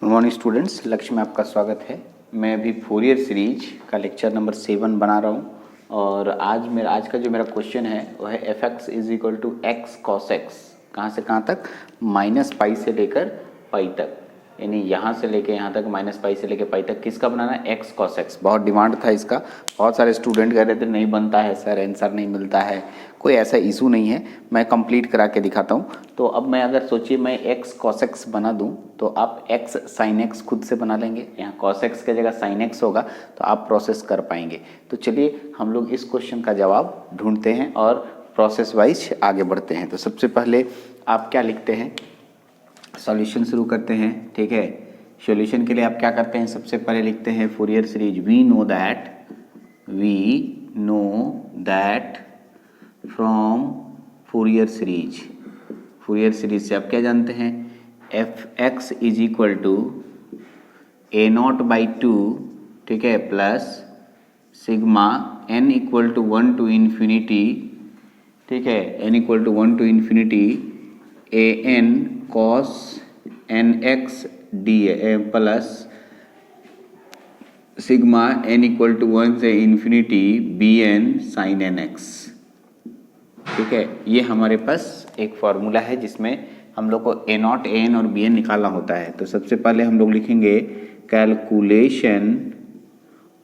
Good morning students, लक्ष्य में आपका स्वागत है। मैं अभी फोरियर सीरीज का लेक्चर नंबर 7 बना रहा हूँ और आज का जो मेरा क्वेश्चन है वो है f x is equal to x cos x. कहाँ से कहाँ तक? -पाई से लेकर पाई तक, यानी यहाँ से लेके यहाँ तक, -पाई से लेकर पाई तक किसका बनाना है? X cos x. बहुत डिमांड था इसका, बहुत सारे स्टूडेंट कह रहे थे नहीं बनता है सर, आंसर नहीं मिलता है। कोई ऐसा इशू नहीं है, मैं कंप्लीट करा के दिखाता हूँ। तो अब मैं अगर सोचिए मैं एक्स कॉस एक्स बना दूँ तो आप एक्स साइन एक्स खुद से बना लेंगे। यहाँ कॉस एक्स की जगह साइन एक्स होगा तो आप प्रोसेस कर पाएंगे। तो चलिए हम लोग इस क्वेश्चन का जवाब ढूंढते हैं और प्रोसेस वाइज आगे बढ़ते हैं। तो सबसे पहले आप क्या लिखते हैं? सॉल्यूशन शुरू करते हैं, ठीक है। सॉल्यूशन के लिए आप क्या करते हैं? सबसे पहले लिखते हैं Fourier series. We know that from Fourier series से आप क्या जानते हैं? F x is equal to a0/2, ठीक है, plus sigma n equal to 1 to infinity, ठीक है, n equal to 1 to infinity an cos nx d plus sigma n equal to 1 से इन्फिनिटी bn sin nx, ठीक है। ये हमारे पास एक फॉर्मूला है जिसमें हम लोग को a0, an और bn निकालना होता है। तो सबसे पहले हम लोग लिखेंगे कैलकुलेशन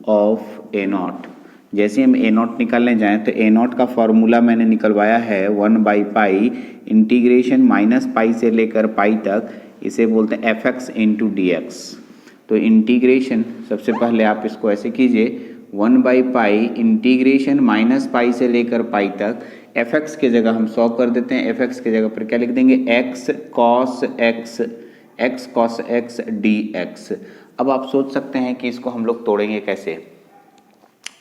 ऑफ a0। जैसे हम a0 निकालने जाएं तो a0 का फॉर्मूला मैंने निकलवाया है 1/पाई इंटीग्रेशन -पाई से लेकर पाई तक, इसे बोलते हैं f x into D x. तो इंटीग्रेशन सबसे पहले आप इसको ऐसे कीजिए 1/पाई इंटीग्रेशन -पाई से लेकर पाई तक, एफ एक्स की जगह हम 100 कर देते हैं। एफ एक्स की जगह पर क्या लिख देंगे? X cos x D x. अब आप सोच सकते हैं कि इसको हम लोग तोड़ेंगे कैसे?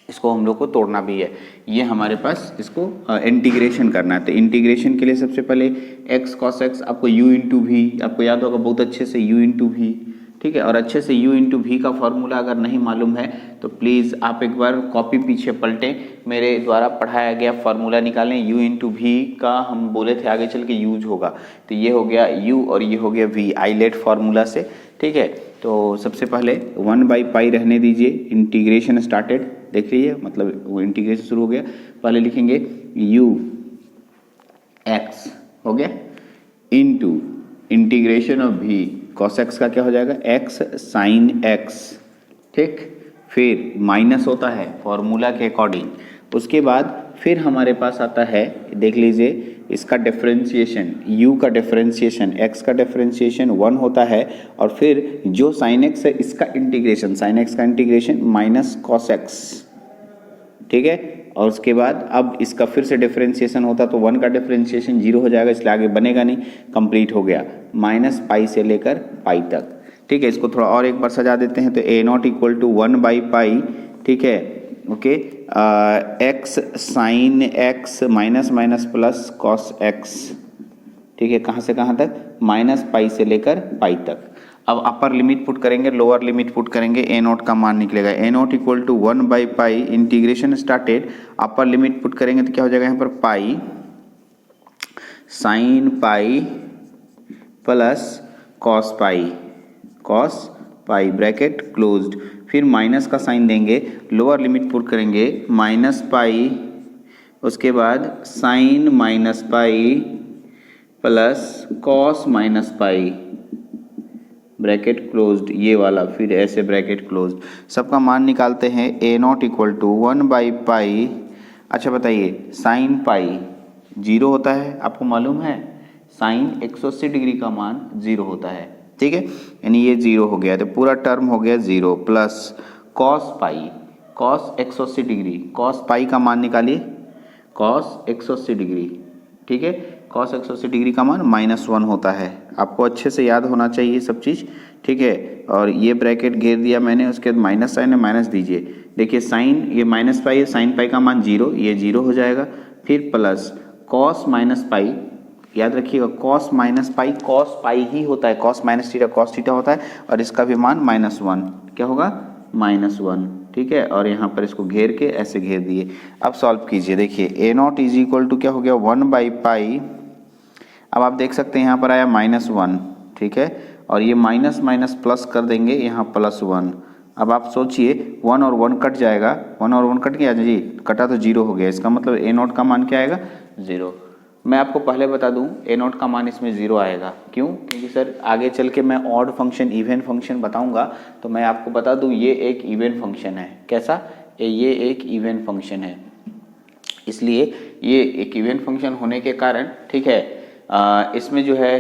इसको हम लोग को तोड़ना भी है। ये हमारे पास इसको इंटीग्रेशन करना है। तो इंटीग्रेशन के लिए सबसे पहले एक्स कॉस एक्स, आपको u इंटू वी, आपको याद होगा बहुत अच्छे से u इंटू वी, ठीक है। और अच्छे से u इंटू वी का फॉर्मूला अगर नहीं मालूम है तो प्लीज़ आप एक बार कॉपी पीछे पलटें, मेरे द्वारा पढ़ाया गया फॉर्मूला निकालें। u इंटू वी का हम बोले थे आगे चल के यूज होगा, तो ये हो गया u और ये हो गया v आइलेट फार्मूला से, ठीक है। तो सबसे पहले 1/पाई रहने दीजिए, इंटीग्रेशन स्टार्टेड, देख लीजिए, मतलब वो इंटीग्रेशन शुरू हो गया। पहले लिखेंगे u x हो गया into integration of v cos x का क्या हो जाएगा? x sin x, ठीक। फिर माइनस होता है फॉर्मूला के अकॉर्डिंग। उसके बाद फिर हमारे पास आता है, देख लीजिए, इसका डिफरेंशिएशन, u का डिफरेंशिएशन, x का डिफरेंशिएशन 1 होता है और फिर जो sin x है इसका इंटीग्रेशन, sin x का इंटीग्रेशन माइनस cos x, ठीक है। और उसके बाद अब इसका फिर से डिफरेंशिएशन होता तो 1 का डिफरेंशिएशन 0 हो जाएगा, इसलिए आगे बनेगा नहीं, कंप्लीट हो गया -पाई से लेकर पाई तक, ठीक है। इसको थोड़ा और एक बार सजा देते हैं। तो a0 इक्वल टू 1/पाई, ठीक है, okay, x sine x minus plus cos x, ठीक है। कहाँ से कहाँ तक? -पाई से लेकर पाई तक। अब अपर लिमिट पुट करेंगे, लोअर लिमिट पुट करेंगे, a0 का मान निकलेगा a0 इक्वल टू 1/पाई integration started, upper limit put करेंगे तो क्या हो जाएगा यहाँ पर? Pi sine pi plus cos pi bracket closed, फिर माइनस का साइन देंगे, लोअर लिमिट पुट करेंगे -पाई, उसके बाद sine -pi plus cos -pi bracket closed, ये वाला, फिर ऐसे ब्रैकेट क्लोज्ड। सबका मान निकालते हैं। a0 इक्वल टू 1/पाई, अच्छा बताइए, साइन पाई 0 होता है, आपको मालूम है साइन 180 डिग्री का मान 0 होता है, ठीक है, यानी ये 0 हो गया, तो पूरा टर्म हो गया 0 प्लस कॉस पाई, कॉस 180 डिग्री, कॉस पाई का मान निकालिए, कॉस 180 डिग्री, ठीक है। कॉस 180 डिग्री का मान -1 होता है, आपको अच्छे से याद होना चाहिए सब चीज़, ठीक है। और ये ब्रैकेट घेर दिया मैंने, उसके बाद माइनस साइन है, माइनस दीजिए, देखिए साइन ये -पाई है, साइन पाई का मान 0, ये 0 हो जाएगा, फिर प्लस कॉस -पाई, याद रखिएगा कॉस पाई ही होता है, कॉस -थीटा कॉस थीटा होता है, और इसका भी मान -1, क्या होगा? -1, ठीक है। और यहाँ पर इसको घेर के ऐसे घेर दिए। अब सॉल्व कीजिए, देखिए a0 इज इक्वल टू क्या हो गया? 1/पाई। अब आप देख सकते हैं यहाँ पर आया -1, ठीक है, और ये माइनस माइनस प्लस कर देंगे, यहाँ +1। अब आप सोचिए 1 और 1 कट जाएगा, 1 और 1 कट गया जी, कटा तो 0 हो गया। इसका मतलब ए नॉट का मान क्या आएगा? 0। मैं आपको पहले बता दूं ए नॉट का मान इसमें 0 आएगा। क्यों? क्योंकि सर आगे चल के मैं ऑड फंक्शन इवन फंक्शन बताऊंगा, तो मैं आपको बता दूं ये एक इवन फंक्शन है। कैसा? ये एक इवन फंक्शन है, इसलिए ये एक इवन फंक्शन होने के कारण, ठीक है, इसमें जो है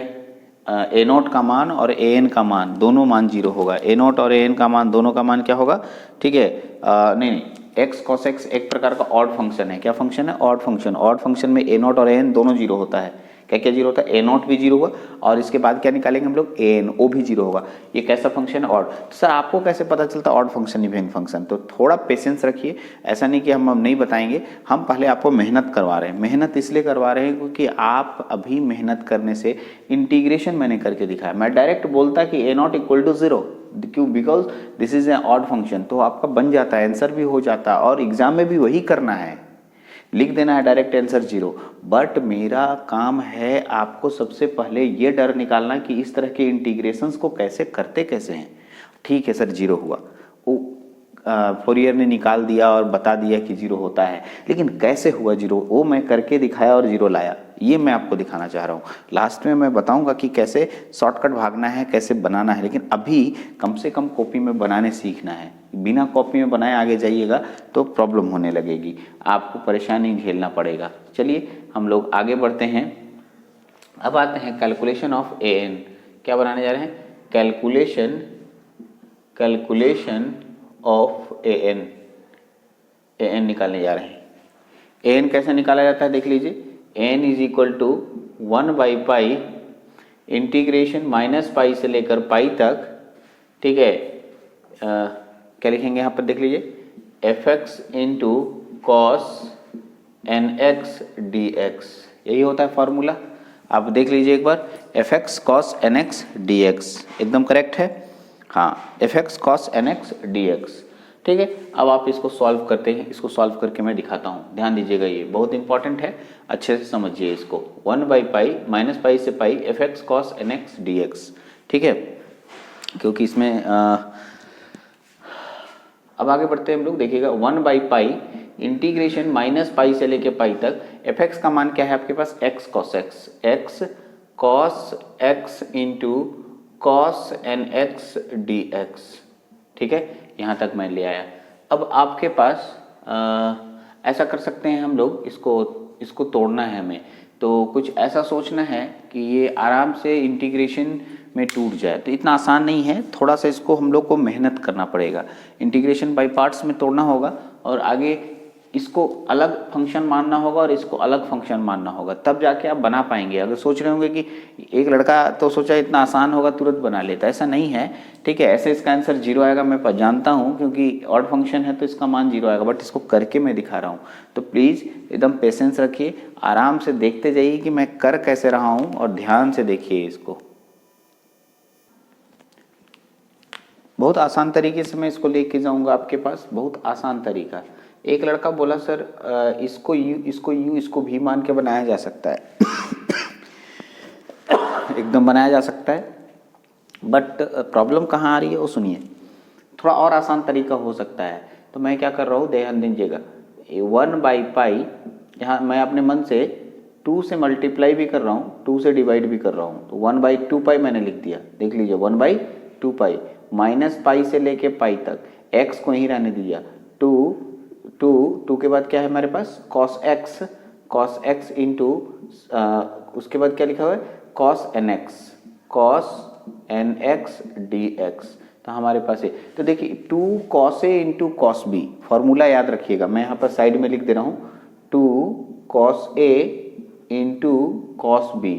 ए नॉट का मान और ए एन का मान दोनों मान 0 होगा। ए नॉट और ए एन का मान दोनों का मान क्या होगा? ठीक है, नहीं, एक्स कॉस एक्स एक प्रकार का ऑड फंक्शन है। क्या फंक्शन है? Odd function. ऑड फंक्शन में ए नॉट और ए एन दोनों 0 होता है। क्या क्या 0 होता है? ए नॉट भी 0 होगा और इसके बाद क्या निकालेंगे हम लोग? ए एन, वो भी 0 होगा। ये कैसा फंक्शन है? ऑड। सर आपको कैसे पता चलता ऑड फंक्शन इवन फंक्शन? तो थोड़ा पेशेंस रखिए, ऐसा नहीं कि हम नहीं बताएंगे, हम पहले आपको मेहनत करवा रहे हैं। मेहनत इसलिए करवा रहे हैं क्योंकि आप अभी मेहनत करने से, इंटीग्रेशन मैंने करके दिखाया, मैं डायरेक्ट बोलता कि ए नॉट इक्वल टू 0, क्यों? Because this is a odd function, तो आपका बन जाता है, आंसर भी हो जाता है और एग्जाम में भी वही करना है, लिख देना है डायरेक्ट आंसर 0। बट मेरा काम है आपको सबसे पहले ये डर निकालना कि इस तरह के इंटीग्रेशंस को कैसे करते कैसे हैं। ठीक है सर 0 हुआ, फोरियर ने निकाल दिया और बता दिया कि 0 होता है, लेकिन कैसे हुआ 0 वो मैं करके दिखाया और 0 लाया, ये मैं आपको दिखाना चाह रहा हूँ। लास्ट में मैं बताऊंगा कि कैसे शॉर्टकट भागना है, कैसे बनाना है, लेकिन अभी कम से कम कॉपी में बनाने सीखना है। बिना कॉपी में बनाए आगे जाइएगा तो प्रॉब्लम होने लगेगी, आपको परेशानी झेलना पड़ेगा। चलिए हम लोग आगे बढ़ते हैं। अब आते हैं कैलकुलेशन ऑफ ए एन। क्या बनाने जा रहे हैं? कैलकुलेशन ऑफ ए एन निकालने जा रहे हैं। ए एन कैसे निकाला जाता है देख लीजिए। एन इज इक्वल टू 1/π इंटीग्रेशन -π से लेकर पाई तक, ठीक है, क्या लिखेंगे यहाँ पर देख लीजिए, fx into cos nx dx, यही होता है फॉर्मूला। आप देख लीजिए एक बार, fx cos nx dx एकदम करेक्ट है। हाँ, fx cos nx dx, ठीक है। अब आप इसको सॉल्व करते हैं, इसको सॉल्व करके मैं दिखाता हूँ, ध्यान दीजिएगा, ये बहुत इंपॉर्टेंट है, अच्छे से समझिए इसको। 1/π -π से पाई fx cos nx dx, ठीक है, क्योंकि इसमें अब आगे बढ़ते हैं हम लोग, देखिएगा 1/π इंटीग्रेशन -π से लेके पाई तक, fx का मान क्या है आपके पास? x cos x into cos nx dx, ठीक है, यहाँ तक मैं ले आया। अब आपके पास ऐसा कर सकते हैं हम लोग, इसको तोड़ना है हमें, तो कुछ ऐसा सोचना है कि ये आराम से इंटीग्रेशन में टूट जाए। तो इतना आसान नहीं है, थोड़ा सा इसको हम लोग को मेहनत करना पड़ेगा। इंटीग्रेशन बाय पार्ट्स में तोड़ना होगा और आगे इसको अलग फंक्शन मानना होगा और इसको अलग फंक्शन मानना होगा, तब जाके आप बना पाएंगे। अगर सोच रहे होंगे कि एक लड़का तो सोचा इतना आसान होगा तुरंत बना लेता, ऐसा नहीं है, ठीक है। ऐसे इसका आंसर 0 आएगा, मैं जानता हूँ, क्योंकि ऑड फंक्शन है तो इसका मान 0 आएगा, बट इसको करके मैं दिखा रहा हूँ। तो प्लीज़ एकदम पेशेंस रखिए, आराम से देखते जाइए कि मैं कर कैसे रहा हूँ और ध्यान से देखिए इसको। बहुत आसान तरीके से मैं इसको लेके जाऊँगा आपके पास, बहुत आसान तरीका। एक लड़का बोला सर इसको यू इसको भी मान के बनाया जा सकता है एकदम बनाया जा सकता है, बट प्रॉब्लम कहाँ आ रही है वो सुनिए। थोड़ा और आसान तरीका हो सकता है, तो मैं क्या कर रहा हूँ ध्यान दीजिएगा। 1/π यहाँ मैं अपने मन से 2 से मल्टीप्लाई भी कर रहा हूँ, 2 से डिवाइड भी कर रहा हूँ, तो 1/2π मैंने लिख दिया, देख लीजिए 1/2π -π से लेके पाई तक, x को ही रहने दिया, 2 के बाद क्या है हमारे पास? cos x इंटू उसके बाद क्या लिखा हुआ है? cos nx dx, तो हमारे पास है। तो देखिए 2 cos a into cos b, formula याद रखिएगा, मैं यहाँ पर साइड में लिख दे रहा हूँ, 2 cos a into cos b,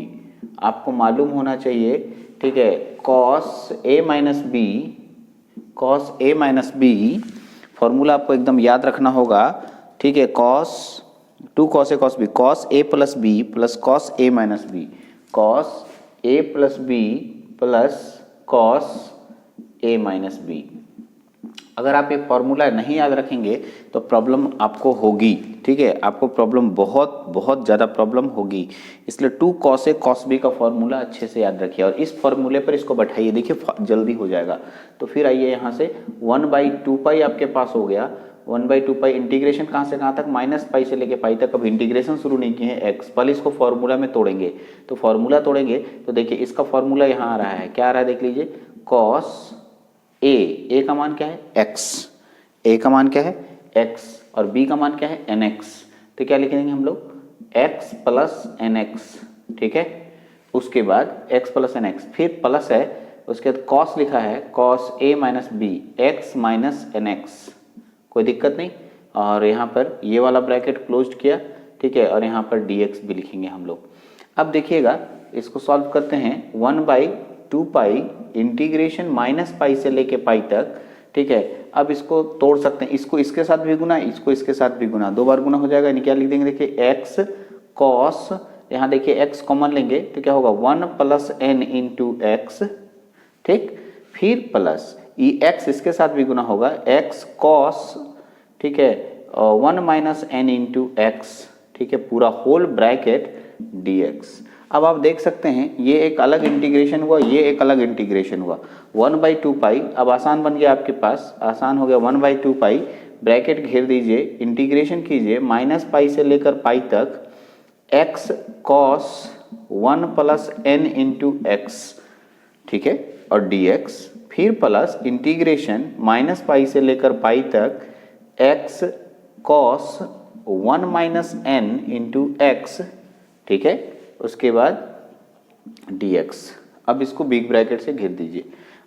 आपको मालूम होना चाहिए, ठीक है, cos a minus b, formula आपको एकदम याद रखना होगा, ठीक है। 2 cos a cos b, cos a plus b plus cos a minus b, cos a plus b plus cos a minus b, अगर आप ये फॉर्मूला नहीं याद रखेंगे तो प्रॉब्लम आपको होगी, ठीक है, आपको प्रॉब्लम बहुत बहुत ज़्यादा प्रॉब्लम होगी। इसलिए 2 cos A cos B का फॉर्मूला अच्छे से याद रखिए और इस फॉर्मूले पर इसको बैठाइए, देखिए जल्दी हो जाएगा। तो फिर आइए यहाँ से 1/2 आपके पास हो गया। 1/2 इंटीग्रेशन कहाँ से कहाँ तक, -π से लेके पाई तक। अब इंटीग्रेशन शुरू नहीं किए हैं x, पहले इसको फॉर्मूला में तोड़ेंगे। तो फॉर्मूला तोड़ेंगे तो देखिए इसका फॉर्मूला यहाँ आ रहा है, क्या आ रहा है देख लीजिए, cos A का मान क्या है x, A का मान क्या है x और B का मान क्या है nx। तो क्या लिखेंगे हम लोग, x + nx, ठीक है। उसके बाद x + nx, फिर प्लस है, उसके बाद cos लिखा है, cos A - B, x - nx, कोई दिक्कत नहीं। और यहाँ पर ये वाला ब्रैकेट क्लोज किया, ठीक है, और यहाँ पर dx भी लिखेंगे हम लोग। अब देखिएगा इसको सॉल्व करते हैं। 1/2 इंटीग्रेशन -π से लेके पाई तक, ठीक है। अब इसको तोड़ सकते हैं, इसको इसके साथ भी गुना, इसको इसके साथ भी गुना, 2 बार गुना हो जाएगा। यानी क्या लिख देंगे, देखिए x cos, यहाँ देखिए x कॉमन लेंगे तो क्या होगा 1 + n × x, ठीक, फिर प्लस ये x इसके साथ भी गुना होगा, x cos, ठीक है, 1 - n × x, ठीक है, पूरा होल ब्रैकेट dx। अब आप देख सकते हैं ये एक अलग इंटीग्रेशन हुआ, ये एक अलग इंटीग्रेशन हुआ। 1/2 अब आसान बन गया आपके पास, आसान हो गया। 1/2 ब्रैकेट घेर दीजिए, इंटीग्रेशन कीजिए -π से लेकर पाई तक, x cos 1 + n × x, ठीक है, और dx, फिर प्लस इंटीग्रेशन -π से लेकर पाई तक x cos 1 - n × x, ठीक है, उसके बाद dx। अब इसको बिग ब्रैकेट से घेर दीजिए।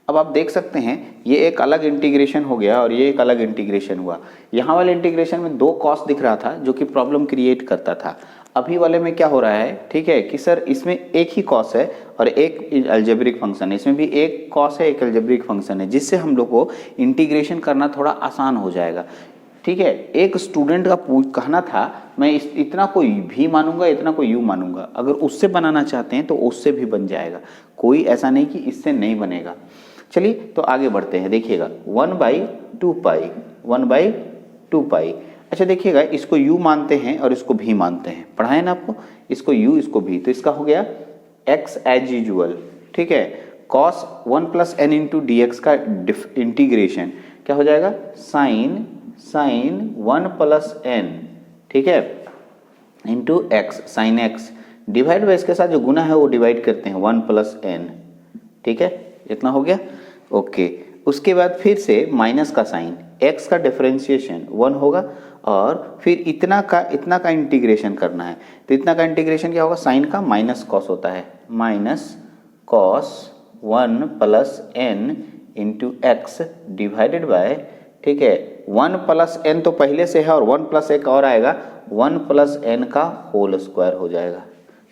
अब आप देख सकते हैं ये एक अलग इंटीग्रेशन हो गया और ये एक अलग इंटीग्रेशन हुआ। यहाँ वाले इंटीग्रेशन में 2 cos दिख रहा था जो कि प्रॉब्लम क्रिएट करता था। अभी वाले में क्या हो रहा है, ठीक है, कि सर इसमें एक ही cos है और एक अलजेब्रिक फंक्शन है, इसमें भी एक cos है, एक अलजेब्रिक फंक्शन है, जिससे हम लोग को इंटीग्रेशन करना थोड़ा आसान हो जाएगा, ठीक है। एक स्टूडेंट का कहना था मैं इतना को भी मानूंगा, इतना को यू मानूंगा। अगर उससे बनाना चाहते हैं तो उससे भी बन जाएगा, कोई ऐसा नहीं कि इससे नहीं बनेगा। चलिए तो आगे बढ़ते हैं, देखिएगा 1/2 अच्छा देखिएगा इसको u मानते हैं और इसको भी मानते हैं, पढ़ाए ना आपको, इसको u इसको भी, तो इसका हो गया x एज यूजुअल, ठीक है, cos 1 + n × dx का इंटीग्रेशन क्या हो जाएगा, sin 1 + n, ठीक है, into x, sin x, divide by इसके साथ जो गुना है वो डिवाइड करते हैं 1 + n, ठीक है, इतना हो गया, ओके। उसके बाद फिर से माइनस का साइन, x का डिफरेंशिएशन 1 होगा और फिर इतना का इंटीग्रेशन करना है। तो इतना का इंटीग्रेशन क्या होगा, साइन का माइनस कॉस होता है, -cos 1 + n × x divided by, ठीक है, 1 + n तो पहले से है और 1 + एक और आएगा, 1 + n का होल स्क्वायर हो जाएगा,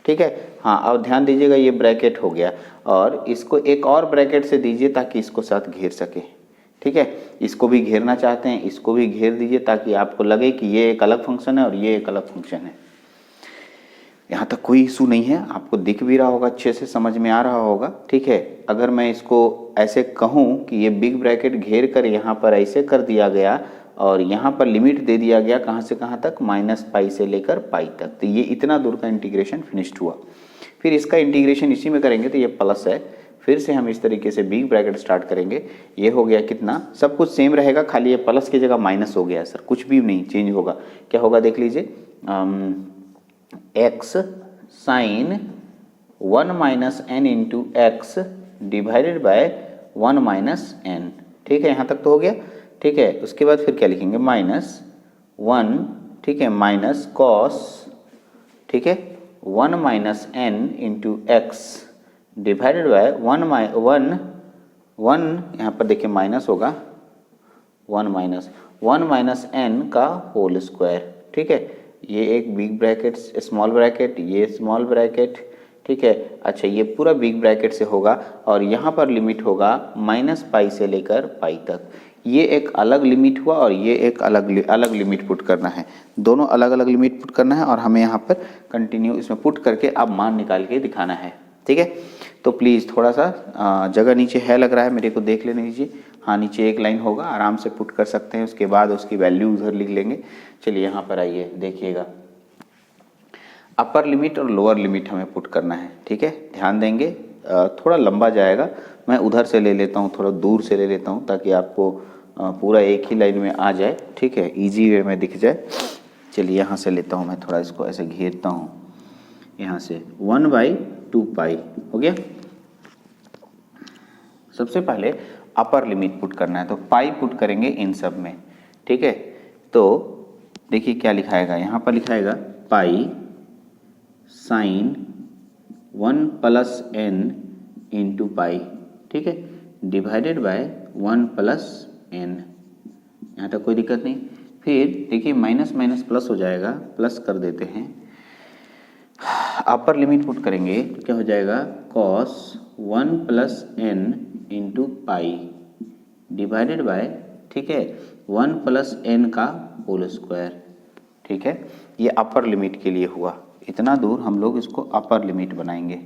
ठीक है। हाँ अब ध्यान दीजिएगा ये ब्रैकेट हो गया और इसको एक और ब्रैकेट से दीजिए ताकि इसको साथ घेर सके, ठीक है। इसको भी घेरना चाहते हैं, इसको भी घेर दीजिए ताकि आपको लगे कि ये एक अलग फंक्शन है और ये एक अलग फंक्शन है। यहाँ तक कोई इशू नहीं है, आपको दिख भी रहा होगा, अच्छे से समझ में आ रहा होगा, ठीक है। अगर मैं इसको ऐसे कहूँ कि ये बिग ब्रैकेट घेर कर यहाँ पर ऐसे कर दिया गया और यहाँ पर लिमिट दे दिया गया कहाँ से कहाँ तक, -π से लेकर पाई तक, तो ये इतना दूर का इंटीग्रेशन फिनिश्ड हुआ। फिर इसका इंटीग्रेशन इसी में करेंगे तो ये प्लस है, फिर से हम इस तरीके से बिग ब्रैकेट स्टार्ट करेंगे। ये हो गया कितना, सब कुछ सेम रहेगा, खाली ये प्लस की जगह माइनस हो गया सर, कुछ भी नहीं चेंज होगा। क्या होगा देख लीजिए, x sin 1 - n × x divided by 1 - n, ठीक है, यहाँ तक तो हो गया, ठीक है। उसके बाद फिर क्या लिखेंगे, -1, ठीक है, माइनस कॉस, ठीक है, 1 - n × x डिवाइडेड बाय 1 यहाँ पर देखिए माइनस होगा, 1 - n का होल स्क्वायर, ठीक है। ये एक बिग ब्रैकेट, स्मॉल ब्रैकेट, ये स्मॉल ब्रैकेट, ठीक है। अच्छा ये पूरा बिग ब्रैकेट से होगा और यहाँ पर लिमिट होगा -π से लेकर पाई तक। ये एक अलग लिमिट हुआ और ये एक अलग लिमिट पुट करना है, दोनों अलग अलग लिमिट पुट करना है और हमें यहाँ पर कंटिन्यू इसमें पुट करके अब मान निकाल के दिखाना है, ठीक है। तो प्लीज़ थोड़ा सा जगह नीचे है लग रहा है, मेरे को देख लेने दीजिए। हाँ नीचे एक लाइन होगा, आराम से पुट कर सकते हैं, उसके बाद उसकी वैल्यू उधर लिख लेंगे। चलिए यहाँ पर आइए देखिएगा, अपर लिमिट और लोअर लिमिट हमें पुट करना है, ठीक है। ध्यान देंगे, थोड़ा लंबा जाएगा, मैं उधर से ले लेता हूँ, थोड़ा दूर से ले लेता हूँ ताकि आपको पूरा एक ही लाइन में आ जाए, ठीक है, इजी वे में दिख जाए। चलिए यहाँ से लेता हूँ मैं, थोड़ा इसको ऐसे घेरता हूँ, यहाँ से 1/2 पाई हो गया। सबसे पहले अपर लिमिट पुट करना है, तो पाई पुट करेंगे इन सब में, ठीक है। तो देखिए क्या लिखाएगा, यहाँ पर लिखाएगा pi sine 1 plus n into pi, ठीक है, डिवाइडेड बाय 1 प्लस n। यहाँ तक कोई दिक्कत नहीं। फिर देखिए माइनस माइनस प्लस हो जाएगा, प्लस कर देते हैं, अपर लिमिट पुट करेंगे तो क्या हो जाएगा, cos 1 plus n into pi divided bye, ठीक है, 1 प्लस n का होल स्क्वायर, ठीक है। ये अपर लिमिट के लिए हुआ, इतना दूर हम लोग इसको अपर लिमिट बनाएंगे।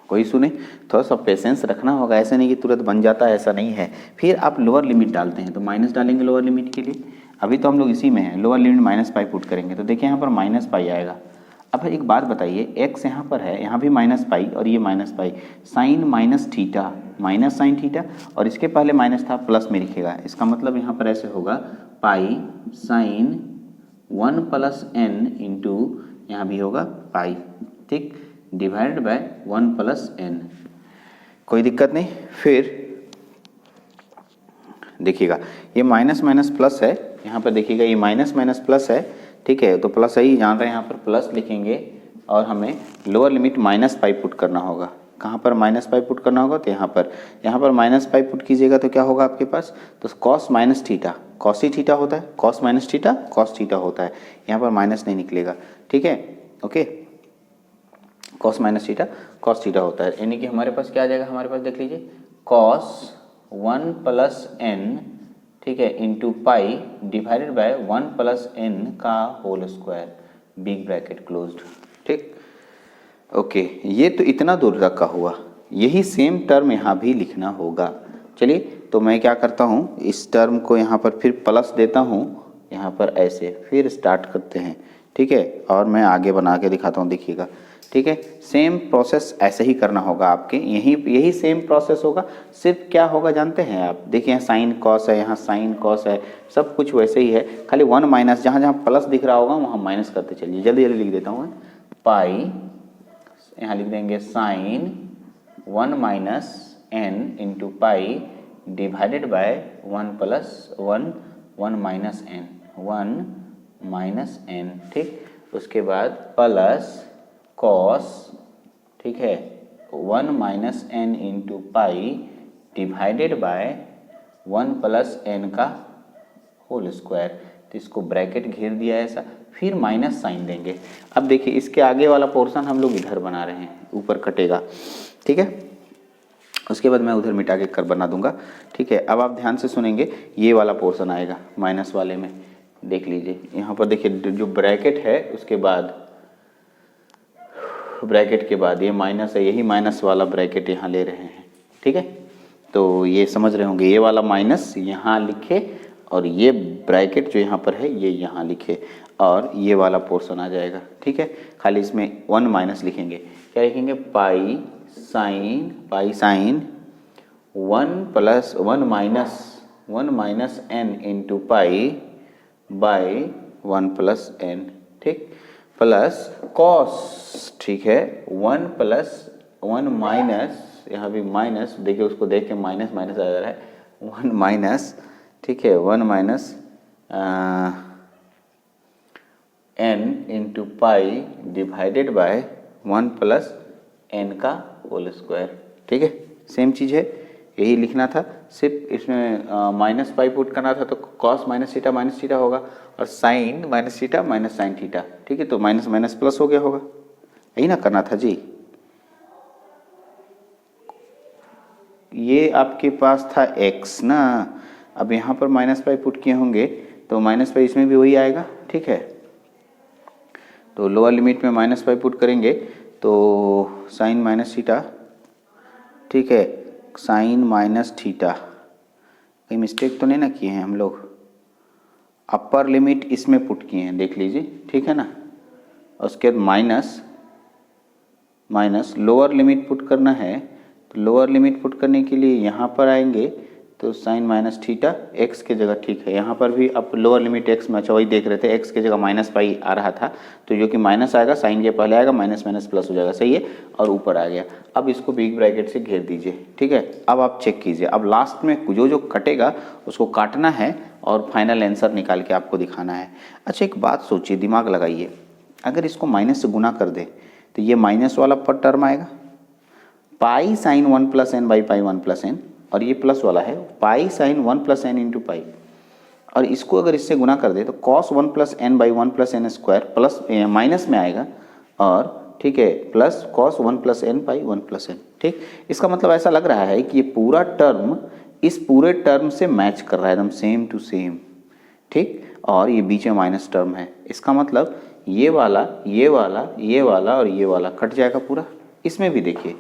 कोई सुने, थोड़ा सा पेशेंस रखना होगा, ऐसा नहीं कि तुरंत बन जाता है, ऐसा नहीं है। फिर आप लोअर लिमिट डालते हैं तो माइनस डालेंगे लोअर लिमिट के लिए, अभी तो हम लोग इसी में हैं, lower limit minus pi put करेंगे तो देखिए यहाँ पर माइनस पाई आएगा। अब एक बात बताइए, एक्स यहाँ पर है, यहाँ भी माइनस पाई और ये minus pi, sine minus theta minus sine theta, और इसके पहले माइनस था प्लस में लिखेगा, इसका मतलब यहाँ पर ऐसे होगा पाई साइन 1 प्लस n इंटू यहाँ भी होगा पाई, ठीक, डिवाइडेड बाय 1 प्लस n। कोई दिक्कत नहीं। फिर देखिएगा ये माइनस माइनस प्लस है, यहाँ पर देखिएगा ये माइनस माइनस प्लस है, ठीक है, तो प्लस ही जान रहे हैं, यहाँ पर प्लस लिखेंगे और हमें lower limit minus pi put करना होगा। कहाँ पर माइनस पाई पुट करना होगा, तो यहाँ पर माइनस पाई पुट कीजिएगा तो क्या होगा आपके पास, तो कॉस माइनस थीटा, कॉस ही थीटा होता है, cos minus theta cos theta होता है, यहाँ पर माइनस नहीं निकलेगा, ठीक है, okay, cos minus theta cos theta होता है, यानी कि हमारे पास क्या आ जाएगा, हमारे पास देख लीजिए कॉस 1 प्लस n, ठीक है, into pi divided by 1 plus n का whole square, big bracket closed, ठीक, ओके। ये तो इतना दूर तक का हुआ, यही सेम टर्म यहाँ भी लिखना होगा। चलिए तो मैं क्या करता हूँ, इस टर्म को यहाँ पर फिर प्लस देता हूँ, यहाँ पर ऐसे फिर स्टार्ट करते हैं, ठीक है, और मैं आगे बना के दिखाता हूँ, देखिएगा, ठीक है। सेम प्रोसेस ऐसे ही करना होगा आपके, यही सेम प्रोसेस होगा, सिर्फ क्या होगा जानते हैं आप, देखिए यहाँ साइन कॉस है, यहाँ साइन कॉस है, सब कुछ वैसे ही है, खाली 1 माइनस, जहाँ जहाँ प्लस दिख रहा होगा वहाँ माइनस करते चलिए। जल्दी जल्दी लिख देता हूँ मैं, पाई यहाँ लिख देंगे sine 1 minus n into pi divided by 1 plus 1 minus n, 1 minus n, ठीक, उसके बाद प्लस कॉस, ठीक है, 1 minus n into pi divided by 1 plus n का होल स्क्वायर, तो इसको ब्रैकेट घेर दिया है ऐसा, फिर माइनस साइन देंगे। अब देखिए इसके आगे वाला पोर्शन हम लोग इधर बना रहे हैं, ऊपर कटेगा, ठीक है, उसके बाद मैं उधर मिटा के कर बना दूंगा, ठीक है। अब आप ध्यान से सुनेंगे, ये वाला पोर्शन आएगा माइनस वाले में, देख लीजिए यहाँ पर देखिए जो ब्रैकेट है उसके बाद, ब्रैकेट के बाद ये माइनस है, यही माइनस वाला ब्रैकेट यहाँ ले रहे हैं, ठीक है, तो ये समझ रहे होंगे, ये वाला माइनस यहाँ लिखे और ये ब्रैकेट जो यहाँ पर है ये यहाँ लिखे, और ये वाला पोर्शन आ जाएगा, ठीक है। खाली इसमें 1 माइनस लिखेंगे, क्या लिखेंगे, पाई sine 1 plus 1 minus n into pi by 1 plus n, ठीक, प्लस कॉस, ठीक है, 1 प्लस 1 माइनस, यहाँ भी माइनस, देखिए उसको देख के माइनस माइनस आ जा रहा है, 1 माइनस, ठीक है, 1 minus n into pi divided by 1 plus n का होल स्क्वायर, ठीक है, सेम चीज़ है, यही लिखना था, सिर्फ इसमें माइनस पाई पुट करना था, तो कॉस माइनस थीटा होगा, और sine minus theta minus sine theta, ठीक है, तो माइनस माइनस प्लस हो गया होगा, यही ना करना था जी। ये आपके पास था x ना, अब यहाँ पर माइनस पाई पुट किए होंगे तो माइनस पाई इसमें भी वही आएगा, ठीक है, तो लोअर लिमिट में माइनस पाई पुट करेंगे तो साइन माइनस थीटा, ठीक है, साइन माइनस थीटा, कहीं मिस्टेक तो नहीं ना किए हैं हम लोग? अपर लिमिट इसमें पुट किए हैं, देख लीजिए, ठीक है ना। उसके बाद माइनस लोअर लिमिट पुट करना है, तो लोअर लिमिट पुट करने के लिए यहाँ पर आएंगे तो साइन माइनस थीटा एक्स की जगह, ठीक है। यहाँ पर भी अब लोअर लिमिट एक्स में, अच्छा वही देख रहे थे, एक्स की जगह माइनस पाई आ रहा था, तो जो कि माइनस आएगा साइन के पहले आएगा, माइनस माइनस प्लस हो जाएगा, सही है, और ऊपर आ गया। अब इसको बिग ब्रैकेट से घेर दीजिए, ठीक है। अब आप चेक कीजिए, अब लास्ट में जो जो कटेगा उसको काटना है और फाइनल आंसर निकाल के आपको दिखाना है। अच्छा एक बात सोचिए, दिमाग लगाइए, अगर इसको माइनस से गुना कर दे तो ये माइनस वाला पर टर्म आएगा, pi sine 1 plus n by pi 1 plus n, और ये प्लस वाला है pi sine 1 plus N into pi, और इसको अगर इससे गुना कर दे तो cos 1 plus n by 1 plus n square plus minus में आएगा, और ठीक है plus cos 1 plus n by 1 plus n, ठीक। इसका मतलब ऐसा लग रहा है कि ये पूरा टर्म इस पूरे टर्म से मैच कर रहा है, एकदम सेम टू सेम, ठीक। और ये बीच में माइनस टर्म है, इसका मतलब ये वाला ये वाला ये वाला और ये वाला कट जाएगा पूरा। इसमें भी देखिए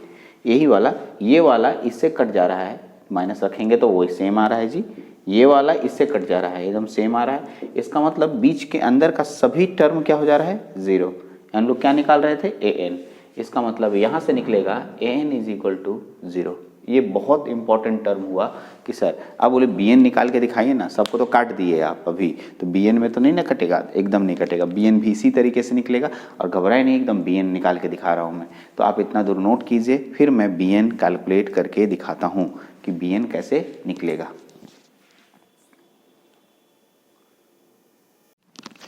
यही वाला ये वाला इससे कट जा रहा है, माइनस रखेंगे तो वही सेम आ रहा है जी, ये वाला इससे कट जा रहा है, एकदम सेम आ रहा है। इसका मतलब बीच के अंदर का सभी टर्म क्या हो जा रहा है, जीरो। हम लोग क्या निकाल रहे थे, ए एन, इसका मतलब यहाँ से निकलेगा A N is equal to zero. ये बहुत इंपॉर्टेंट टर्म हुआ कि सर आप बोले बी एन निकाल के दिखाइए ना, सबको तो काट दिए आप अभी, तो बी एन में तो नहीं ना कटेगा, एकदम नहीं कटेगा, बी एन भी इसी तरीके से निकलेगा, और घबराए नहीं, एकदम बी एन निकाल के दिखा रहा हूँ मैं। तो आप इतना दूर नोट कीजिए, फिर मैं बी एन कैलकुलेट करके दिखाता हूँ कि बी एन कैसे निकलेगा।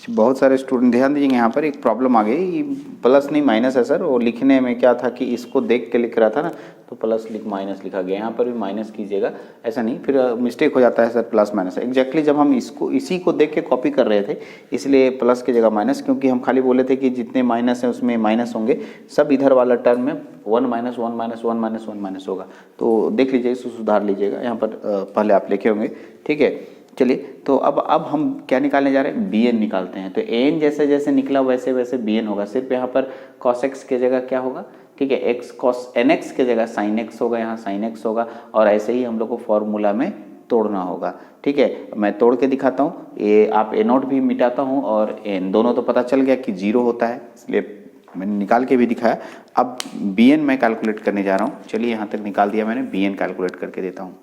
बहुत सारे स्टूडेंट ध्यान दीजिएगा, यहाँ पर एक प्रॉब्लम आ गई, प्लस नहीं माइनस है सर, और लिखने में क्या था कि इसको देख के लिख रहा था ना, तो प्लस माइनस लिखा गया, यहाँ पर भी माइनस कीजिएगा, ऐसा नहीं फिर मिस्टेक हो जाता है सर, प्लस माइनस है एग्जैक्टली जब हम इसको इसी को देख के कॉपी कर रहे थे, इसलिए प्लस की जगह माइनस, क्योंकि हम खाली बोले थे कि जितने माइनस हैं उसमें माइनस होंगे, सब इधर वाला टर्म में 1 माइनस 1 माइनस 1 माइनस 1 माइनस होगा, तो देख लीजिए, इसको सुधार लीजिएगा, यहाँ पर पहले आप लिखे होंगे, ठीक है। चलिए तो अब हम क्या निकालने जा रहे हैं, बी एन निकालते हैं। तो ए एन जैसे जैसे निकला वैसे वैसे बी एन होगा, सिर्फ यहाँ पर कॉस एक्स की जगह क्या होगा, ठीक है, एक्स कॉस एन एक्स की जगह साइन एक्स होगा, यहाँ साइन एक्स होगा, और ऐसे ही हम लोग को फॉर्मूला में तोड़ना होगा, ठीक है। मैं तोड़ के दिखाता हूँ, ये आप ए नोट भी मिटाता हूँ और एन दोनों तो पता चल गया कि जीरो होता है, इसलिए मैंने निकाल के भी दिखाया। अब बी एन मैं कैलकुलेट करने जा रहा हूँ, चलिए यहाँ तक निकाल दिया मैंने, बी एन कैलकुलेट करके देता हूँ।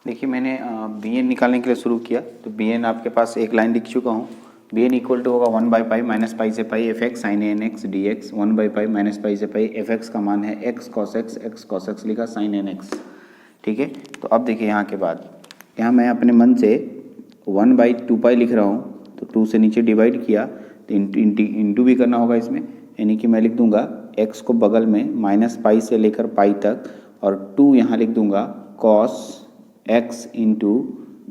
देखिए मैंने बी एन निकालने के लिए शुरू किया, तो बी एन आपके पास एक लाइन लिख चुका हूँ, बी एन इक्वल टू होगा 1 बाई पाई माइनस पाई से pi F X sine N x D X, 1 by pi minus pi से पाई एफ एक्स का मान है एक्स कॉस एक्स लिखा साइन एन एक्स, ठीक है। तो अब देखिए यहाँ के बाद, यहाँ मैं अपने मन से 1 बाई 2 पाई लिख रहा हूँ, तो 2 से नीचे डिवाइड किया, तो इंटू भी करना होगा इसमें, यानी कि मैं लिख दूंगा एक्स को बगल में माइनस पाई से लेकर पाई तक, और 2 यहाँ लिख दूंगा cos x into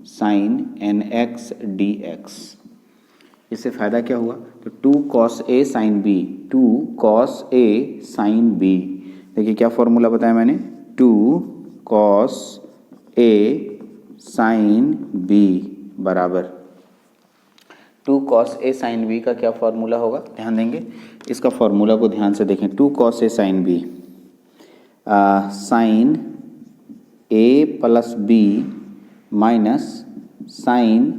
sine N x D x. इससे फ़ायदा क्या हुआ, तो 2 cos a sine b, 2 cos a sine b, देखिए क्या फॉर्मूला बताया मैंने, 2 कॉस ए साइन बी बराबर 2 कॉस ए साइन बी का क्या फॉर्मूला होगा, ध्यान देंगे, इसका फॉर्मूला को ध्यान से देखें। 2 cos a sine B, sign A plus B minus sign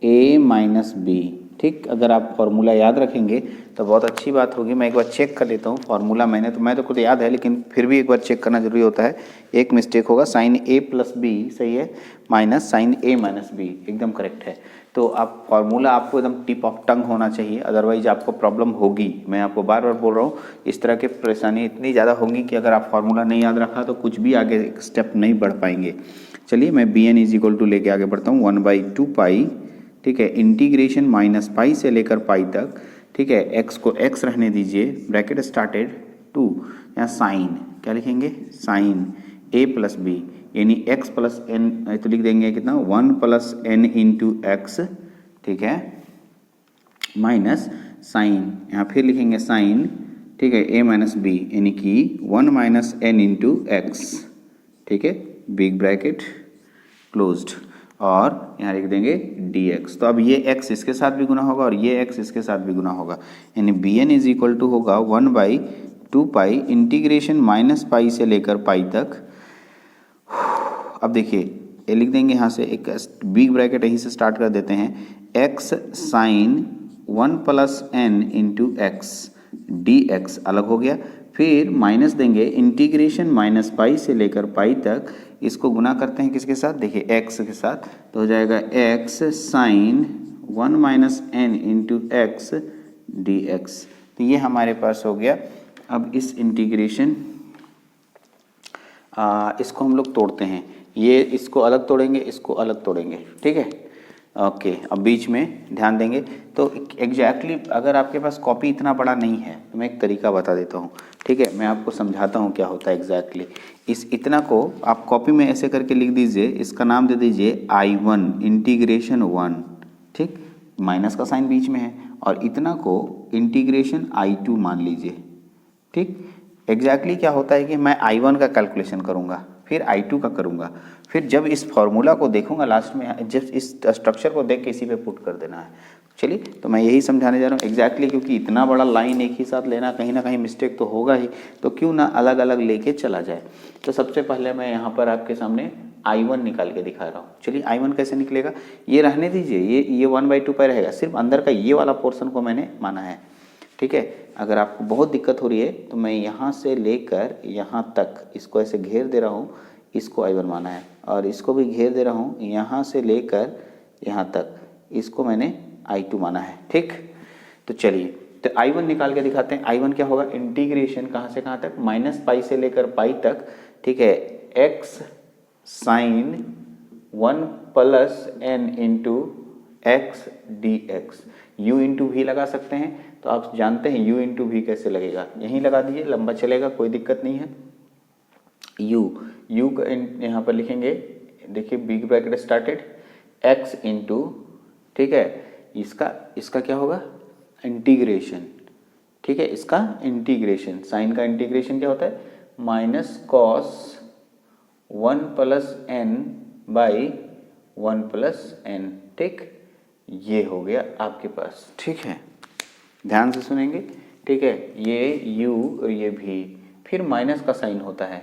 A minus b, ठीक। अगर आप फॉर्मूला याद रखेंगे तो बहुत अच्छी बात होगी। मैं एक बार चेक कर लेता हूँ फॉर्मूला, मैं तो खुद याद है, लेकिन फिर भी एक बार चेक करना जरूरी होता है। एक मिस्टेक होगा, साइन ए प्लस बी सही है, माइनस साइन ए माइनस बी एकदम करेक्ट है। तो आप फॉर्मूला आपको एकदम टिप ऑफ टंग होना चाहिए, अदरवाइज आपको प्रॉब्लम होगी। मैं आपको बार बार बोल रहा हूँ, इस तरह की परेशानी इतनी ज़्यादा होगी कि अगर आप फॉर्मूला नहीं याद रखा तो कुछ भी आगे स्टेप नहीं बढ़ पाएंगे। चलिए मैं b n is equal to लेके आगे बढ़ता हूँ, 1 बाई 2 पाई, ठीक है, इंटीग्रेशन माइनस पाई से लेकर पाई तक, ठीक है, एक्स को एक्स रहने दीजिए, ब्रैकेट स्टार्टेड 2, यहाँ साइन क्या लिखेंगे, साइन ए प्लस बी, यानी एक्स प्लस एन, तो लिख देंगे कितना 1 प्लस एन इंटू एक्स, ठीक है, माइनस साइन, यहाँ फिर लिखेंगे साइन, ठीक है, ए माइनस बी, यानी कि 1 माइनस एन इंटू एक्स, ठीक है, बिग ब्रैकेट क्लोज्ड, और यहाँ लिख देंगे dx। तो अब ये x इसके साथ भी गुना होगा और ये x इसके साथ भी गुना होगा, यानी bn इज इक्वल टू होगा 1 by 2 pi integration minus pi से लेकर पाई तक। अब देखिए ये लिख देंगे यहाँ से, एक बिग ब्रैकेट यहीं से स्टार्ट कर देते हैं, x sine 1 plus N into x D x अलग हो गया, फिर माइनस देंगे इंटीग्रेशन माइनस पाई से लेकर पाई तक, इसको गुना करते हैं किसके साथ, देखिए x के साथ, तो हो जाएगा x sine 1 minus n into x D x. तो ये हमारे पास हो गया। अब इस इंटीग्रेशन इसको हम लोग तोड़ते हैं, ये इसको अलग तोड़ेंगे, इसको अलग तोड़ेंगे, ठीक है। ओके, अब बीच में ध्यान देंगे तो एग्जैक्टली अगर आपके पास कॉपी इतना बड़ा नहीं है तो मैं एक तरीका बता देता हूँ, ठीक है। मैं आपको समझाता हूँ क्या होता है एग्जैक्टली। इस इतना को आप कॉपी में ऐसे करके लिख दीजिए, इसका नाम दे दीजिए I1 इंटीग्रेशन 1, ठीक, माइनस का साइन बीच में है, और इतना को इंटीग्रेशन I2 मान लीजिए, ठीक। एग्जैक्टली क्या होता है कि मैं I1 का कैलकुलेशन करूँगा, फिर I2 का करूँगा, फिर जब इस फॉर्मूला को देखूंगा लास्ट में, जब इस स्ट्रक्चर को देख के इसी पे पुट कर देना है। चलिए, तो मैं यही समझाने जा रहा हूँ एग्जैक्टली, क्योंकि इतना बड़ा लाइन एक ही साथ लेना कहीं ना कहीं मिस्टेक तो होगा ही, तो क्यों ना अलग अलग लेके चला जाए। तो सबसे पहले मैं यहाँ पर आपके सामने I1 निकाल के दिखा रहा हूँ। चलिए, I1 कैसे निकलेगा, ये रहने दीजिए, ये 1/2 पर रहेगा, सिर्फ अंदर का ये वाला पोर्सन को मैंने माना है, ठीक है। अगर आपको बहुत दिक्कत हो रही है तो मैं यहाँ से लेकर यहाँ तक इसको ऐसे घेर दे रहा हूँ, इसको I1 माना है, और इसको भी घेर दे रहा हूँ, यहाँ से लेकर यहाँ तक इसको मैंने I2 माना है, ठीक। तो चलिए, तो I1 निकाल के दिखाते हैं। I1 क्या होगा, इंटीग्रेशन कहाँ से कहाँ तक, माइनस पाई से लेकर पाई तक, ठीक है, x sine 1 plus N into x D x, u into भी लगा सकते हैं, तो आप जानते हैं u इंटू भी कैसे लगेगा, यहीं लगा दीजिए, लंबा चलेगा, कोई दिक्कत नहीं है। u का यहाँ पर लिखेंगे, देखिए big bracket started, x into, ठीक है, इसका क्या होगा, इंटीग्रेशन, ठीक है, इसका इंटीग्रेशन, साइन का इंटीग्रेशन क्या होता है, minus cos 1 plus n by 1 plus n, ठीक। ये हो गया आपके पास, ठीक है, ध्यान से सुनेंगे, ठीक है। ये u और ये भी, फिर माइनस का साइन होता है।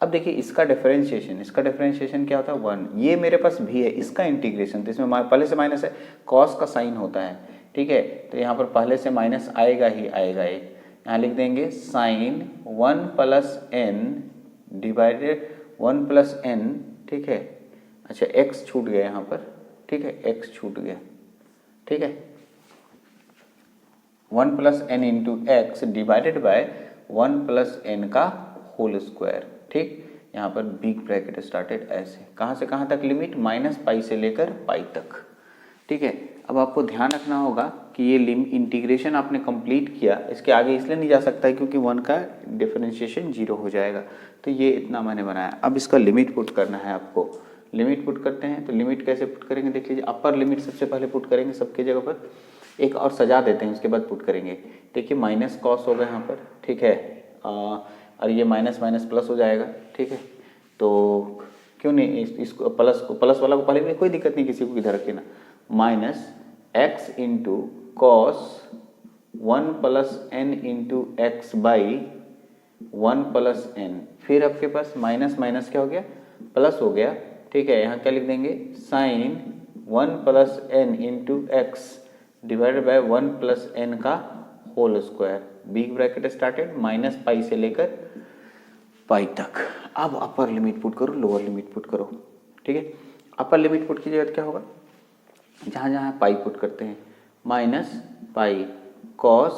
अब देखिए इसका डिफरेंशिएशन क्या होता है, 1, ये मेरे पास भी है, इसका इंटीग्रेशन, तो इसमें पहले से माइनस है, कॉस का साइन होता है, ठीक है। तो यहाँ पर पहले से माइनस आएगा ही आएगा, यहाँ लिख देंगे sine 1 plus n divided 1 plus n, ठीक है। अच्छा, x छूट गया यहाँ पर, ठीक है, x छूट गया, ठीक है, 1 plus N into x divided by 1 plus N का होल स्क्वायर, ठीक। यहाँ पर बिग ब्रैकेट स्टार्टेड ऐसे, कहाँ से कहाँ तक लिमिट, माइनस पाई से लेकर पाई तक, ठीक है। अब आपको ध्यान रखना होगा कि ये इंटीग्रेशन आपने कंप्लीट किया, इसके आगे इसलिए नहीं जा सकता है क्योंकि 1 का डिफरेंशिएशन 0 हो जाएगा, तो ये इतना मैंने बनाया। अब इसका लिमिट पुट करना है आपको, लिमिट पुट करते हैं, तो लिमिट कैसे पुट करेंगे देख लीजिए। अपर लिमिट सबसे पहले पुट करेंगे सबकी जगह पर, एक और सजा देते हैं, उसके बाद पुट करेंगे। देखिए माइनस कॉस होगा यहाँ पर, ठीक है, और ये माइनस माइनस प्लस हो जाएगा, ठीक है। तो क्यों नहीं इसको प्लस वाला को पहले भी कोई दिक्कत नहीं, किसी को इधर रखे ना, minus x into cos 1 plus N into x by 1 plus N, फिर आपके पास माइनस माइनस क्या हो गया, प्लस हो गया, ठीक है। यहाँ क्या लिख देंगे, sine 1 plus N into x divided by 1 plus N का whole square, big bracket started, minus pi से लेकर पाई तक। अब अपर लिमिट पुट करो, लोअर लिमिट पुट करो, ठीक है। अपर लिमिट पुट कीजिएगा तो क्या होगा, जहाँ जहाँ पाई पुट करते हैं, minus pi cos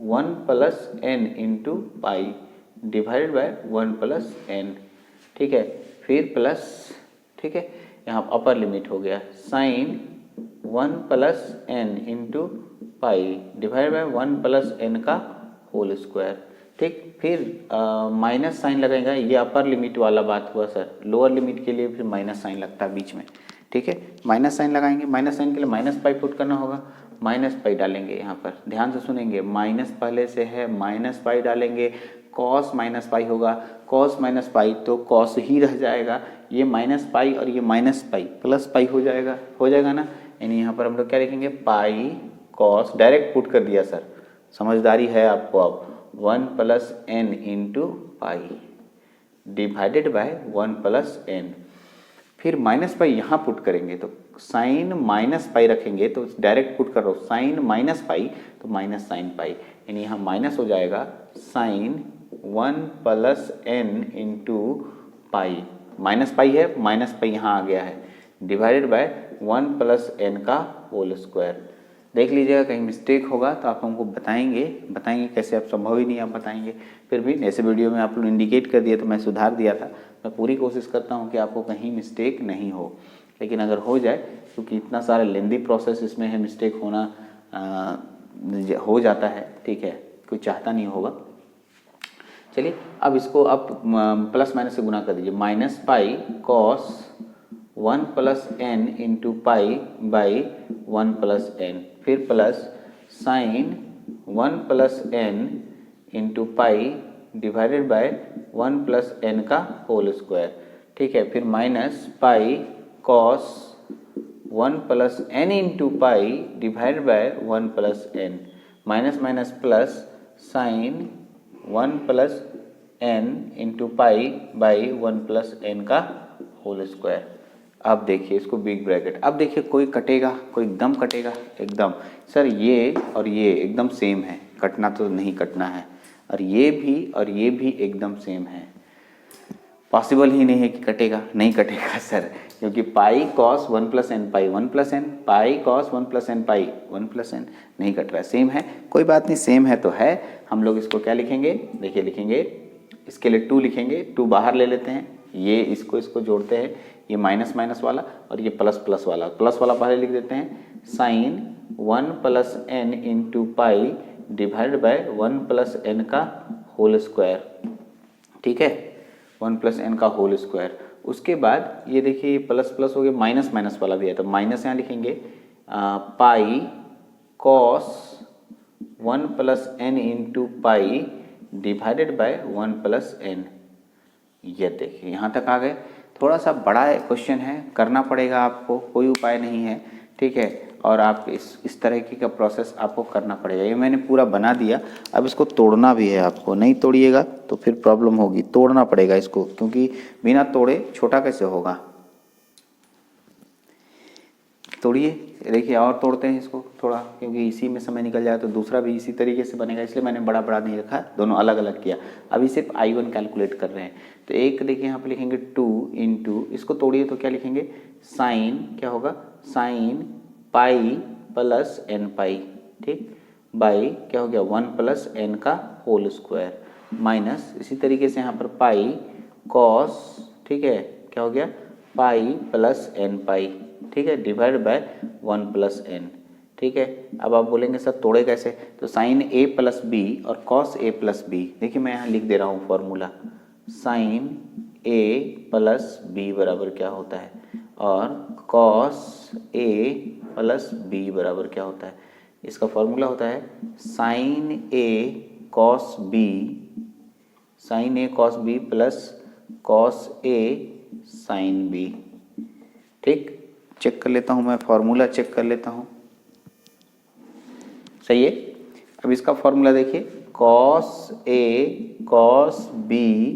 1 plus N into pi divided by 1 plus n, ठीक है, फिर प्लस, ठीक है। यहाँ अपर लिमिट हो गया sine 1 plus N into pi divide by 1 plus N का होल स्क्वायर, ठीक। फिर माइनस साइन लगेगा, ये अपर लिमिट वाला बात हुआ सर, लोअर लिमिट के लिए फिर माइनस साइन लगता है बीच में, ठीक है। माइनस साइन लगाएंगे, माइनस साइन के लिए माइनस पाई पुट करना होगा, माइनस पाई डालेंगे, यहाँ पर ध्यान से सुनेंगे, माइनस पहले से है, माइनस पाई डालेंगे, कॉस माइनस पाई होगा, कॉस माइनस पाई तो कॉस ही रह जाएगा, ये माइनस पाई और ये माइनस पाई प्लस पाई हो जाएगा ना, यानी यहाँ पर हम लोग क्या लिखेंगे, पाई कॉस, डायरेक्ट पुट कर दिया सर, समझदारी है आपको। अब 1 plus N into pi divided by 1 plus N. फिर माइनस पाई यहाँ पुट करेंगे तो साइन माइनस पाई रखेंगे तो डायरेक्ट पुट कर रहा हूँ साइन माइनस पाई तो माइनस साइन पाई, यानी यहाँ माइनस हो जाएगा sine 1 plus N into pi. Minus pi है, माइनस पाई यहाँ आ गया है, डिवाइडेड बाय 1 प्लस एन का होल स्क्वायर। देख लीजिएगा कहीं मिस्टेक होगा तो आप हमको बताएंगे कैसे, आप संभव ही नहीं आप बताएंगे। फिर भी ऐसे वीडियो में आप लोग इंडिकेट कर दिए तो मैं सुधार दिया था। मैं पूरी कोशिश करता हूँ कि आपको कहीं मिस्टेक नहीं हो, लेकिन अगर हो जाए क्योंकि इतना सारा लेंदी प्रोसेस इसमें है, मिस्टेक होना हो जाता है, ठीक है, कोई चाहता नहीं होगा। चलिए अब इसको आप प्लस माइनस से गुना कर दीजिए, minus pi cos 1 plus N into pi by 1 plus N, फिर plus sine 1 plus N into pi divided by 1 plus N का होल स्क्वायर, ठीक है। फिर minus pi cos 1 plus N into pi divided by 1 plus N, minus minus plus sine 1 plus N into pi by 1 plus N का whole square. अब देखिए इसको big bracket, अब देखिए कोई कटेगा, कोई एकदम कटेगा, एकदम सर ये और ये एकदम सेम है, कटना तो नहीं कटना है, और ये भी एकदम सेम है, पॉसिबल ही नहीं है कि कटेगा, नहीं कटेगा सर, क्योंकि pi cos 1 plus N pi 1 plus N, pi cos 1 plus N pi 1 plus N, नहीं कट रहा है, सेम है, कोई बात नहीं, सेम है तो है। हम लोग इसको क्या लिखेंगे, देखिए लिखेंगे इसके लिए 2 लिखेंगे, 2 बाहर ले लेते हैं, ये इसको जोड़ते हैं, ये माइनस माइनस वाला और ये प्लस प्लस वाला, प्लस वाला पहले लिख देते हैं, sine 1 plus N into pi divided by 1 plus N का होल स्क्वायर, ठीक है, 1 प्लस एन का होल स्क्वायर। उसके बाद ये देखिए प्लस प्लस हो गया, माइनस माइनस वाला भी है तो माइनस यहाँ लिखेंगे, pi cos 1 plus N into pi divided by 1 plus n. ये देखिए यहाँ तक आ गए, थोड़ा सा बड़ा क्वेश्चन है, करना पड़ेगा आपको, कोई उपाय नहीं है, ठीक है, और आप इस तरह की का प्रोसेस आपको करना पड़ेगा। ये मैंने पूरा बना दिया, अब इसको तोड़ना भी है आपको, नहीं तोड़िएगा तो फिर प्रॉब्लम होगी, तोड़ना पड़ेगा इसको, क्योंकि बिना तोड़े छोटा कैसे होगा। तोड़िए, देखिए और तोड़ते हैं इसको थोड़ा, क्योंकि इसी में समय निकल जाए तो दूसरा भी इसी तरीके से बनेगा, इसलिए मैंने बड़ा बड़ा नहीं रखा, दोनों अलग अलग किया। अभी सिर्फ I1 कैलकुलेट कर रहे हैं, तो एक देखिए यहाँ पे लिखेंगे 2 इंटू, इसको तोड़िए तो क्या लिखेंगे, साइन क्या होगा, sign pi plus N pi, ठीक, बाई क्या हो गया 1 प्लस एन का होल स्क्वायर, माइनस इसी तरीके से यहाँ पर पाई कॉस, ठीक है, क्या हो गया पाई प्लस एन पाई, ठीक है, डिवाइड बाय 1 प्लस एन, ठीक है। अब आप बोलेंगे सर तोड़े कैसे, तो साइन ए प्लस बी और कॉस ए प्लस बी, देखिए मैं यहाँ लिख दे रहा हूँ फॉर्मूला, साइन ए प्लस बी बराबर क्या होता है, और कॉस ए प्लस बी बराबर क्या होता है, इसका फॉर्मूला होता है sign A cos B, sign A cos B plus cos a sine B, ठीक। चेक कर लेता हूँ मैं, फॉर्मूला चेक कर लेता हूँ, सही है। अब इसका फॉर्मूला देखिए, cos A cos B,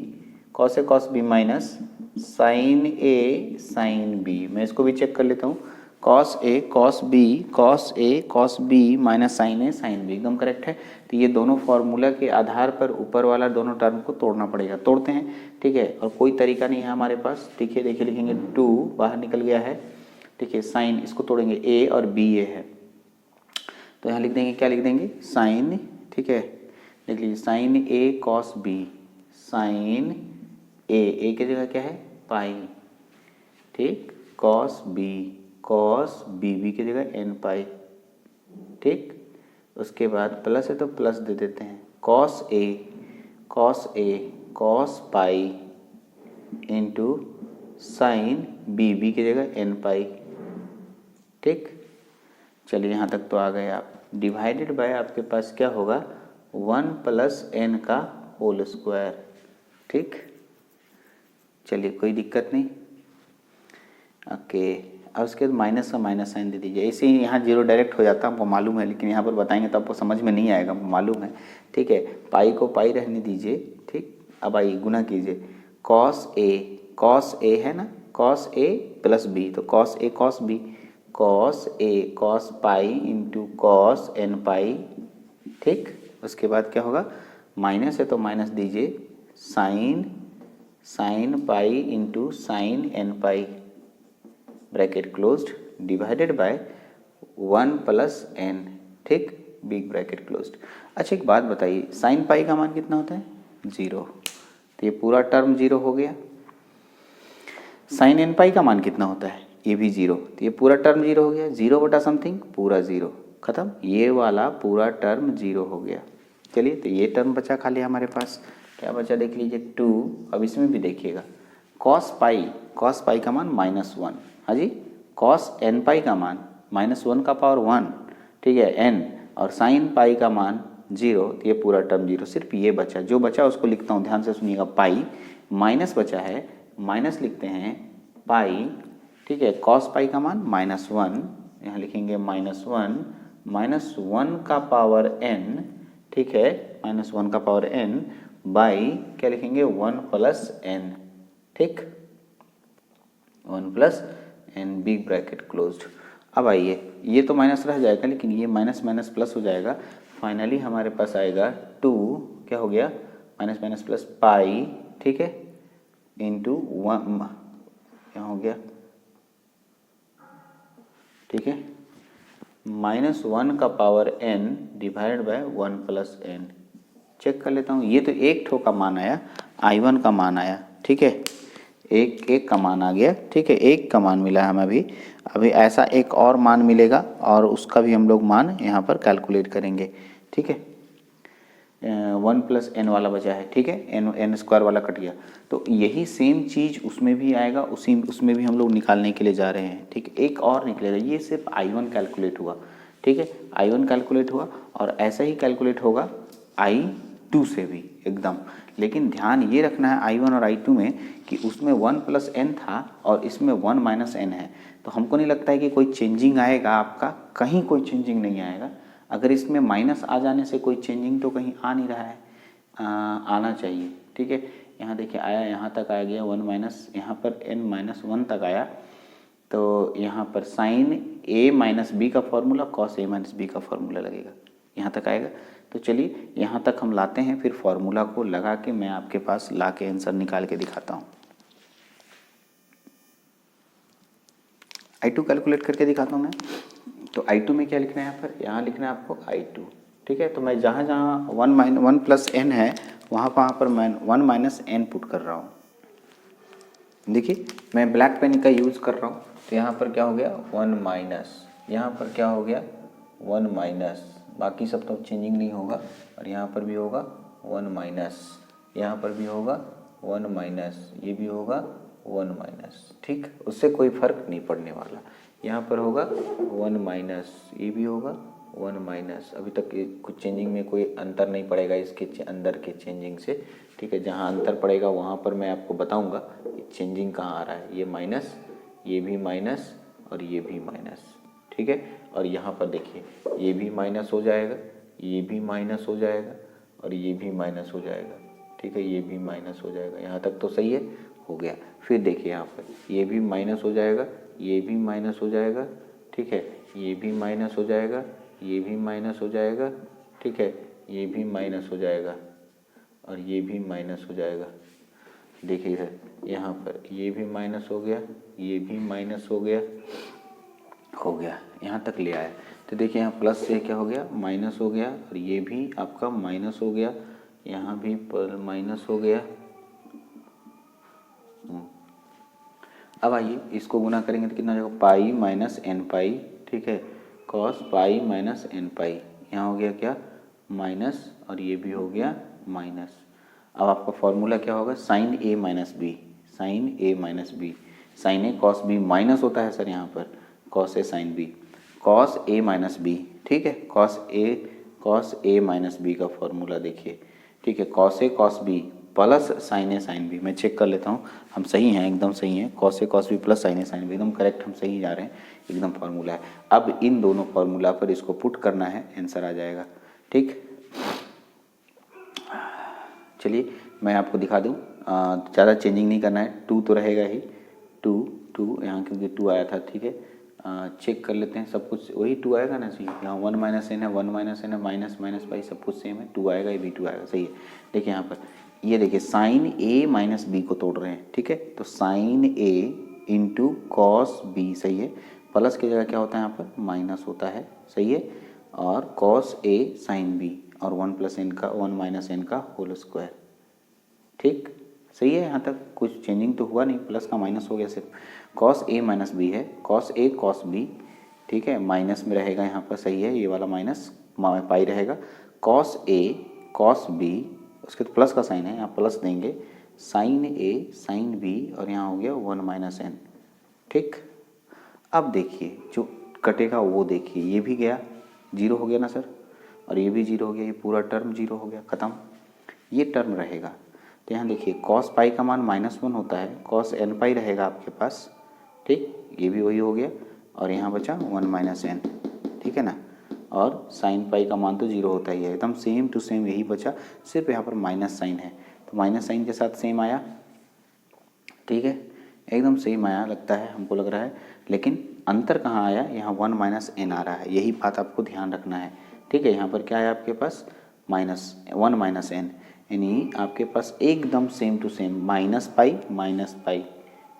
cos A cos B minus sign A sine B, मैं इसको भी चेक कर लेता हूँ, cos A cos B, cos A cos B minus sign A sine B, एकदम करेक्ट है। तो ये दोनों फॉर्मूला के आधार पर ऊपर वाला दोनों टर्म को तोड़ना पड़ेगा, तोड़ते हैं, ठीक है, और कोई तरीका नहीं है हमारे पास, ठीक है, देखिए लिखेंगे 2 बाहर निकल गया है, ठीक है, साइन इसको तोड़ेंगे, ए और बी ए है तो यहाँ लिख देंगे, क्या लिख देंगे, साइन, ठीक है, देख लीजिए साइन ए कॉस बी, साइन ए की जगह क्या है पाई, ठीक, कॉस बी की जगह एन पाई, ठीक। उसके बाद प्लस है तो प्लस दे देते हैं, cos A cos pi into sine B की जगह एन पाई, ठीक। चलिए यहाँ तक तो आ गए आप, डिवाइडेड बाय आपके पास क्या होगा 1 प्लस एन का होल स्क्वायर, ठीक। चलिए कोई दिक्कत नहीं, ओके। और उसके बाद माइनस का माइनस साइन दे दीजिए। ऐसे ही यहाँ जीरो डायरेक्ट हो जाता है, हमको मालूम है, लेकिन यहाँ पर बताएंगे तो आपको समझ में नहीं आएगा, मालूम है, ठीक है। पाई को पाई रहने दीजिए, ठीक। अब आइए गुना कीजिए, कॉस ए है ना, कॉस ए प्लस बी, तो cos A cos B, cos A cos pi into cos N pi, ठीक। उसके बाद क्या होगा, माइनस है तो माइनस दीजिए, sine pi into sine n pi, bracket closed, divided by 1 plus n, ठीक, बिग ब्रैकेट क्लोज्ड। अच्छा एक बात बताइए, साइन पाई का मान कितना होता है, 0, तो ये पूरा टर्म 0 हो गया। साइन एन पाई का मान कितना होता है, ये भी 0, तो ये पूरा टर्म 0 हो गया, 0 बटा समथिंग पूरा 0, खत्म, ये वाला पूरा टर्म 0 हो गया। चलिए तो ये टर्म बचा खाली हमारे पास, क्या बचा देख लीजिए 2। अब इसमें भी देखिएगा, कॉस पाई का मान -1, हाँ जी, कॉस एन पाई का मान -1 का पावर 1, ठीक है, एन, और साइन पाई का मान 0, तो ये पूरा टर्म 0, सिर्फ ये बचा, जो बचा उसको लिखता हूँ, ध्यान से सुनिएगा, पाई माइनस बचा है, माइनस लिखते हैं पाई, ठीक है, कॉस पाई का मान -1, यहाँ लिखेंगे -1 का पावर n, ठीक है, -1 का पावर n बाई क्या लिखेंगे 1 प्लस n, ठीक, 1 plus n big bracket closed. अब आइए, ये तो माइनस रह जाएगा, लेकिन ये माइनस माइनस प्लस हो जाएगा, फाइनली हमारे पास आएगा 2, क्या हो गया, माइनस माइनस प्लस पाई, ठीक है, इंटू 1, क्या हो गया, ठीक है, -1 का power n divided by 1 plus n। Check कर लेता हूँ, ये तो एक ठो का मान आया, I1 का मान आया, ठीक है, एक का मान आ गया, ठीक है, एक का मान मिला हमें अभी ऐसा एक और मान मिलेगा, और उसका भी हम लोग मान यहाँ पर कैलकुलेट करेंगे, ठीक है। 1 प्लस n वाला बचा है, ठीक है, n स्क्वायर वाला कट गया, तो यही सेम चीज़ उसमें भी आएगा, उसमें भी हम लोग निकालने के लिए जा रहे हैं, ठीक है। एक और निकलेगा, ये सिर्फ I1 कैलकुलेट हुआ, ठीक है, I1 कैलकुलेट हुआ, और ऐसा ही कैलकुलेट होगा I2 से भी एकदम, लेकिन ध्यान ये रखना है I1 और I2 में कि उसमें 1 प्लस n था और इसमें 1 माइनस n है, तो हमको नहीं लगता है कि कोई चेंजिंग आएगा, आपका कहीं कोई चेंजिंग नहीं आएगा। अगर इसमें माइनस आ जाने से कोई चेंजिंग तो कहीं आ नहीं रहा है, आना चाहिए, ठीक है। यहाँ देखिए आया, यहाँ तक आ गया 1 माइनस, यहाँ पर n-1 तक आया, तो यहाँ पर साइन a माइनस बी का formula, cos a minus b का फॉर्मूला लगेगा, यहाँ तक आएगा। तो चलिए यहाँ तक हम लाते हैं, फिर फॉर्मूला को लगा के मैं आपके पास ला के आंसर निकाल के दिखाता हूँ। I2 कैलकुलेट करके दिखाता हूँ मैं। तो I2 में क्या लिखना है, यहाँ पर, यहाँ लिखना है आपको I2, ठीक है। तो मैं जहाँ जहाँ 1 प्लस n है, वहाँ पर मैं 1 माइनस n पुट कर रहा हूँ। देखिए मैं ब्लैक पेन का यूज़ कर रहा हूँ, तो यहाँ पर क्या हो गया 1 माइनस, यहाँ पर क्या हो गया 1 माइनस, बाकी सब तो चेंजिंग नहीं होगा, और यहाँ पर भी होगा 1 माइनस, यहाँ पर भी होगा 1 माइनस, ये भी होगा 1 माइनस, ठीक, उससे कोई फर्क नहीं पड़ने वाला। यहाँ पर होगा 1 माइनस, ये भी होगा 1 माइनस, अभी तक कुछ चेंजिंग में कोई अंतर नहीं पड़ेगा इसके अंदर के चेंजिंग से, ठीक है। जहाँ अंतर पड़ेगा वहाँ पर मैं आपको बताऊँगा चेंजिंग कहाँ आ रहा है, ये माइनस, ये भी माइनस, और ये भी माइनस, ठीक है। और यहाँ पर देखिए ये भी माइनस हो जाएगा, ये भी माइनस हो जाएगा, और ये भी माइनस हो जाएगा, ठीक है, ये भी माइनस हो जाएगा। यहाँ तक तो सही है, हो गया। फिर देखिए यहाँ पर ये भी माइनस हो जाएगा, ये भी माइनस हो जाएगा, ठीक है, ये भी माइनस हो जाएगा, ये भी माइनस हो जाएगा, ठीक है, ये भी माइनस हो जाएगा, और ये भी माइनस हो जाएगा। देखिए इधर यहाँ पर ये भी माइनस हो गया, ये भी माइनस हो गया, यहाँ तक ले आया। तो देखिए यहाँ प्लस से क्या हो गया माइनस हो गया, और ये भी आपका माइनस हो गया, यहाँ भी माइनस हो गया। अब आइए इसको गुना करेंगे तो कितना हो जाएगा, पाई माइनस एन पाई, ठीक है, कॉस पाई माइनस एन पाई, यहाँ हो गया क्या माइनस, और ये भी हो गया माइनस। अब आपका फॉर्मूला क्या होगा, साइन ए माइनस बी, साइन ए माइनस बी, साइन ए कॉस बी माइनस होता है सर यहाँ पर, cos a sine B, cos A minus b, ठीक है, कॉस ए माइनस बी का फॉर्मूला देखिए, ठीक है, cos A cos B plus sign A sine B. मैं चेक कर लेता हूँ हम सही हैं, एकदम सही हैं। Cos A cos B plus sign A sine B, एकदम करेक्ट, हम सही जा रहे हैं, एकदम फार्मूला है। अब इन दोनों फार्मूला पर इसको पुट करना है, आंसर आ जाएगा। ठीक, चलिए मैं आपको दिखा दूँ, ज़्यादा चेंजिंग नहीं करना है। 2 तो रहेगा ही, 2 यहाँ क्योंकि 2 आया था। ठीक है, चेक कर लेते हैं, सब कुछ वही 2 आएगा ना। सही, यहाँ 1 माइनस एन है, 1 माइनस एन है, माइनस माइनस बाई सब कुछ सेम है, 2 आएगा, ये भी 2 आएगा। सही है। देखिए यहाँ पर ये देखिए साइन ए माइनस बी को तोड़ रहे हैं। ठीक है, तो साइन ए इंटू कॉस बी, सही है। प्लस की जगह क्या होता है यहाँ पर, माइनस होता है। सही है, और कॉस ए साइन बी और 1 प्लस एन का 1 माइनस एन का होल स्क्वायर। ठीक, सही है, यहाँ तक कुछ चेंजिंग तो हुआ नहीं, प्लस का माइनस हो गया सिर्फ। कॉस ए माइनस बी है, कॉस ए कॉस बी, ठीक है, माइनस में रहेगा यहाँ पर। सही है, ये वाला माइनस पाई रहेगा। कॉस ए कॉस बी, उसके तो प्लस का साइन है, यहाँ प्लस देंगे, साइन ए साइन बी, और यहाँ हो गया 1 माइनस एन। ठीक, अब देखिए जो कटेगा वो देखिए, ये भी गया, जीरो हो गया ना सर, और ये भी जीरो हो गया, ये पूरा टर्म जीरो हो गया, ख़त्म। ये टर्म रहेगा, तो यहाँ देखिए कॉस पाई का मान -1 होता है, कॉस एन पाई रहेगा आपके पास। ठीक, ये भी वही हो गया, और यहाँ बचा 1 माइनस एन। ठीक है ना, और साइन पाई का मान तो जीरो होता ही है, एकदम सेम टू सेम यही बचा, सिर्फ यहाँ पर माइनस साइन है, तो माइनस साइन के साथ सेम आया। ठीक है, एकदम सेम आया लगता है, हमको लग रहा है, लेकिन अंतर कहाँ आया, यहाँ 1 माइनस एन आ रहा है, यही बात आपको ध्यान रखना है। ठीक है, यहाँ पर क्या है आपके पास, -1 माइनस एन, यानी आपके पास एकदम same to same minus pi.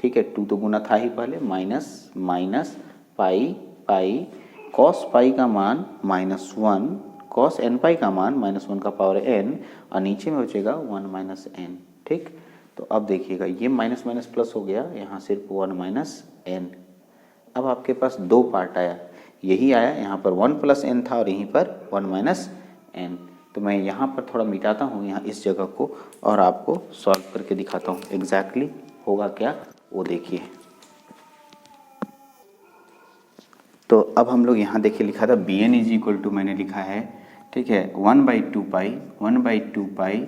ठीक है, 2 तो गुना था ही पहले, minus minus pi pi, cos pi का मान -1, कॉस एन पाई का मान -1 का पावर n, और नीचे में बचेगा 1 माइनस एन। ठीक, तो अब देखिएगा ये माइनस माइनस प्लस हो गया, यहाँ सिर्फ 1 माइनस एन। अब आपके पास 2 पार्ट आया, यही आया, यहाँ पर 1 प्लस एन था और यहीं पर 1 माइनस एन। तो मैं यहाँ पर थोड़ा मिटाता हूँ यहाँ इस जगह को, और आपको सॉल्व करके दिखाता हूँ एग्जैक्टली होगा क्या, वो देखिए। तो अब हम लोग यहाँ देखिए लिखा था b n is equal to, मैंने लिखा है, ठीक है, 1/2 पाई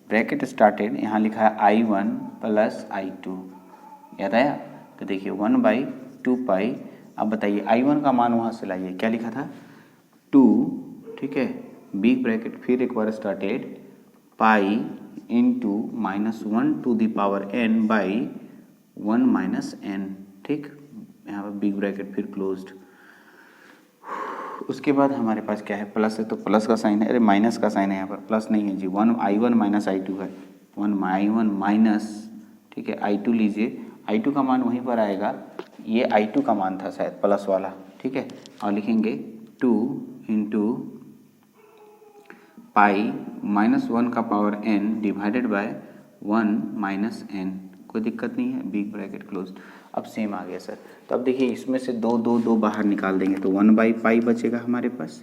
ब्रैकेट स्टार्टेड, यहाँ लिखा है I1 प्लस I2, याद आया। तो देखिए 1/2 पाई, अब बताइए I1 का मान वहाँ से लाइए, क्या लिखा था 2, ठीक है, बिग ब्रैकेट, फिर एक बार started, pi into -1 to the power n by 1 minus N. ठीक, यहाँ पर बिग ब्रैकेट फिर क्लोज्ड। उसके बाद हमारे पास क्या है, प्लस है तो प्लस का साइन है, अरे माइनस का साइन है, यहाँ पर प्लस नहीं है जी, 1 I1 माइनस I2 है, 1 I1 माइनस, ठीक है, I2 लीजिए, I2 का मान वहीं पर आएगा, ये I2 का मान था शायद प्लस वाला। ठीक है, और लिखेंगे 2 इंटू पाई -1 का power n divided by 1 minus n. कोई दिक्कत नहीं है, बिग ब्रैकेट क्लोज। अब सेम आ गया सर, तो अब देखिए इसमें से 2 बाहर निकाल देंगे, तो 1/पाई बचेगा हमारे पास,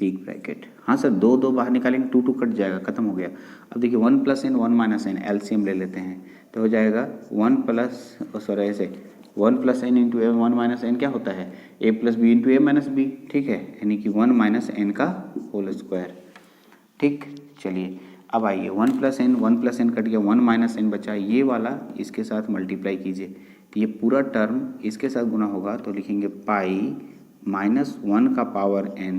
बिग ब्रैकेट। हाँ सर, 2 बाहर निकालेंगे, 2 कट जाएगा, खत्म हो गया। अब देखिए 1 plus n 1 minus n, LCM ले लेते हैं, तो हो जाएगा 1 plus N into a, 1 minus n क्या होता है, a plus b into a minus b. ठीक है, यानी कि 1 माइनस एन का होल स्क्वायर। ठीक, चलिए अब आइए 1 प्लस एन कट गया, 1 माइनस एन बचा, ये वाला इसके साथ मल्टीप्लाई कीजिए, तो ये पूरा टर्म इसके साथ गुना होगा, तो लिखेंगे पाई -1 का पावर n,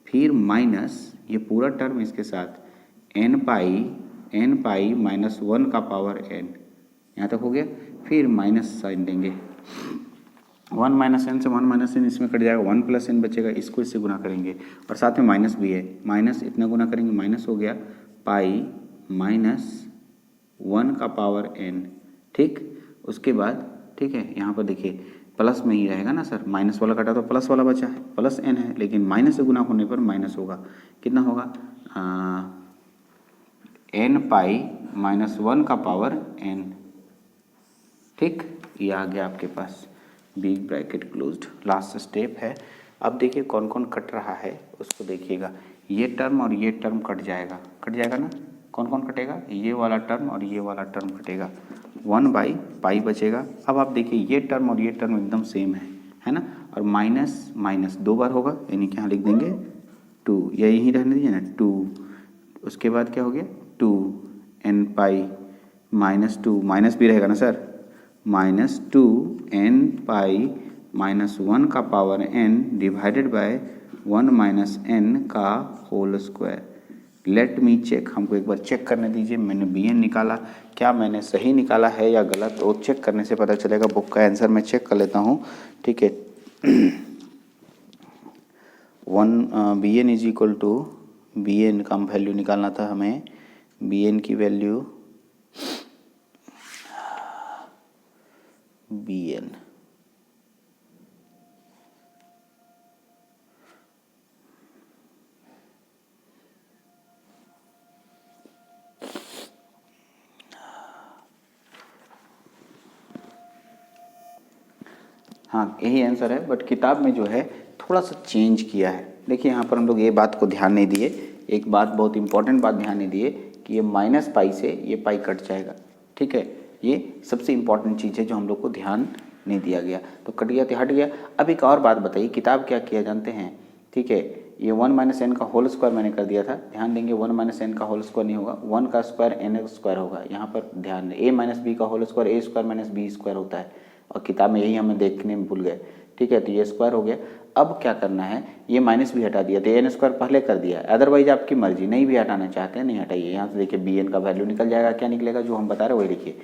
फिर माइनस ये पूरा टर्म इसके साथ n पाई -1 का पावर n, यहाँ तक हो गया, फिर माइनस साइन देंगे, 1 माइनस एन से 1 माइनस एन इसमें कट जाएगा, 1 प्लस एन बचेगा, इसको इससे गुना करेंगे, और साथ में माइनस भी है, माइनस इतना गुना करेंगे, माइनस हो गया, पाई -1 का पावर n। ठीक, उसके बाद ठीक है, यहाँ पर देखिए प्लस में ही रहेगा ना सर, माइनस वाला कटा तो प्लस वाला बचा है, प्लस n है, लेकिन माइनस से गुना होने पर माइनस होगा, कितना होगा, n पाई -1 का पावर n। ठीक, ये आ गया आपके पास, big bracket closed. Last step है, अब देखिए कौन कौन कट रहा है उसको देखिएगा, ये टर्म और ये टर्म कट जाएगा ना, कौन कौन कटेगा, ये वाला टर्म और ये वाला टर्म कटेगा, 1/पाई बचेगा। अब आप देखिए ये टर्म और ये टर्म एकदम सेम है ना, और माइनस माइनस 2 बार होगा, यानी कि यहाँ लिख देंगे 2, या यहीं रहने दीजिए ना 2, उसके बाद क्या हो गया 2 एन पाई माइनस 2, माइनस भी रहेगा ना sir, minus 2 n pi minus 1 का power n divided by 1 minus n का whole square. Let me check, हमको एक बार चेक करने दीजिए। मैंने bn निकाला, क्या मैंने सही निकाला है या गलत, वो चेक करने से पता चलेगा। बुक का आंसर मैं चेक कर लेता हूँ, ठीक है। bn is equal to, bn का वैल्यू निकालना था हमें, bn की वैल्यू bn हाँ यही आंसर है, बट किताब में जो है थोड़ा सा चेंज किया है। देखिए यहाँ पर हम लोग ये बात को ध्यान नहीं दिए, एक बात बहुत इंपॉर्टेंट बात ध्यान नहीं दिए कि ये माइनस पाई से ये पाई कट जाएगा, ठीक है। ये सबसे इंपॉर्टेंट चीज़ है जो हम लोग को ध्यान नहीं दिया गया, तो कट गया तो हट गया। अब एक और बात बताइए, किताब क्या किया जानते हैं, ठीक है। ये 1 माइनस एन का होल स्क्वायर मैंने कर दिया था, ध्यान देंगे 1 माइनस एन का होल स्क्वायर नहीं होगा, 1 का स्क्वायर एन स्क्वायर होगा। यहाँ पर ध्यान दें, ए माइनस बी का होल स्क्वायर ए स्क्वायर माइनस बी स्क्वायर होता है, और किताब में यही हमें देखने में भूल गए, ठीक है। तो ये स्क्वायर हो गया। अब क्या करना है, ये माइनस भी हटा दिया, तो एन स्क्वायर पहले कर दिया, अदरवाइज आपकी मर्जी, नहीं भी हटाना चाहते हैं नहीं हटाइए। यहाँ से देखिए bn का वैल्यू निकल जाएगा, क्या निकलेगा जो हम बता रहे हैं वही लिखिए।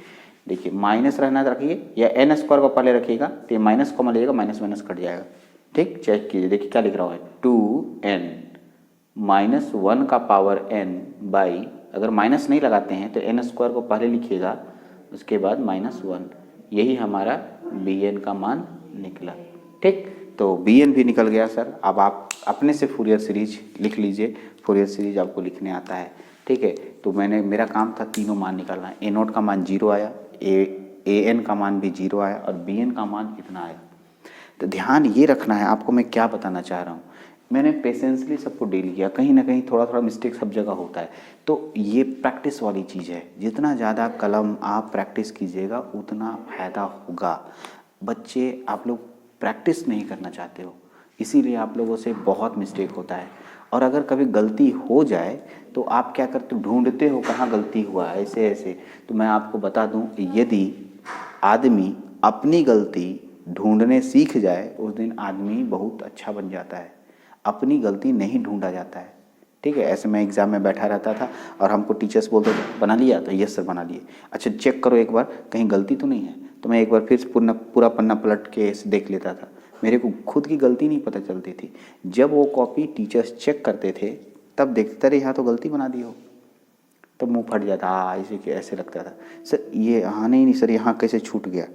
देखिए माइनस रहना रखिए या एन स्क्वायर को पहले रखिएगा, तो ये माइनस कॉमन लीजिएगा, माइनस माइनस कट जाएगा, ठीक। चेक कीजिए, देखिए क्या लिख रहा है, 2n माइनस 1 का पावर n बाई, अगर माइनस नहीं लगाते हैं तो एन स्क्वायर को पहले लिखिएगा, उसके बाद माइनस 1, यही हमारा bn का मान निकला, ठीक। तो bn भी निकल गया सर। अब आप अपने से फूरियर सीरीज लिख लीजिए, फूरियर सीरीज आपको लिखने आता है, ठीक है। तो मेरा काम था तीनों मान निकालना, ए नोट का मान 0 आया, ए एन का मान भी 0 आया, और bn का मान इतना आया। तो ध्यान ये रखना है आपको, मैं क्या बताना चाह रहा हूँ, मैंने पेशेंसली सबको डील किया, कहीं ना कहीं थोड़ा थोड़ा मिस्टेक सब जगह होता है। तो ये प्रैक्टिस वाली चीज़ है, जितना ज़्यादा कलम आप प्रैक्टिस कीजिएगा उतना फ़ायदा होगा। बच्चे आप लोग प्रैक्टिस नहीं करना चाहते हो, इसीलिए आप लोगों से बहुत मिस्टेक होता है। और अगर कभी गलती हो जाए तो आप क्या करते हो, ढूंढते हो कहाँ गलती हुआ, ऐसे ऐसे। तो मैं आपको बता दूं, यदि आदमी अपनी गलती ढूंढने सीख जाए उस दिन आदमी बहुत अच्छा बन जाता है, अपनी गलती नहीं ढूंढा जाता है, ठीक है। ऐसे मैं एग्ज़ाम में बैठा रहता था और हमको टीचर्स बोलते थे बना लिया, तो यस सर बना लिए, अच्छा चेक करो एक बार कहीं गलती तो नहीं है, तो मैं एक बार फिर पूरा पन्ना पलट के देख लेता था, मेरे को खुद की गलती नहीं पता चलती थी। जब वो कॉपी टीचर्स चेक करते थे तब देखते रहे यहाँ तो गलती बना दी हो, तब मुंह फट जाता, ऐसे लगता था सर ये हाँ नहीं सर यहाँ कैसे छूट गया।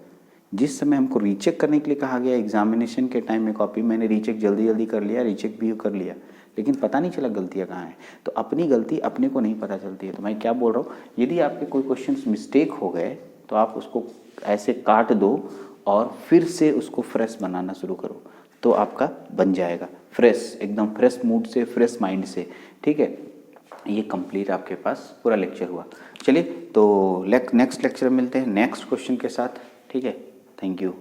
जिस समय हमको रीचेक करने के लिए कहा गया एग्जामिनेशन के टाइम में कॉपी, मैंने रीचेक जल्दी जल्दी कर लिया, रीचेक भी कर लिया, लेकिन पता नहीं चला गलतियाँ कहाँ हैं। तो अपनी गलती अपने को नहीं पता चलती है। तो मैं क्या बोल रहा हूँ, यदि आपके कोई क्वेश्चंस मिस्टेक हो गए तो आप उसको ऐसे काट दो और फिर से उसको फ्रेश बनाना शुरू करो, तो आपका बन जाएगा फ्रेश, एकदम फ्रेश मूड से, फ्रेश माइंड से, ठीक है। ये कंप्लीट आपके पास पूरा लेक्चर हुआ। चलिए तो नेक्स्ट लेक्चर मिलते हैं नेक्स्ट क्वेश्चन के साथ, ठीक है। Thank you.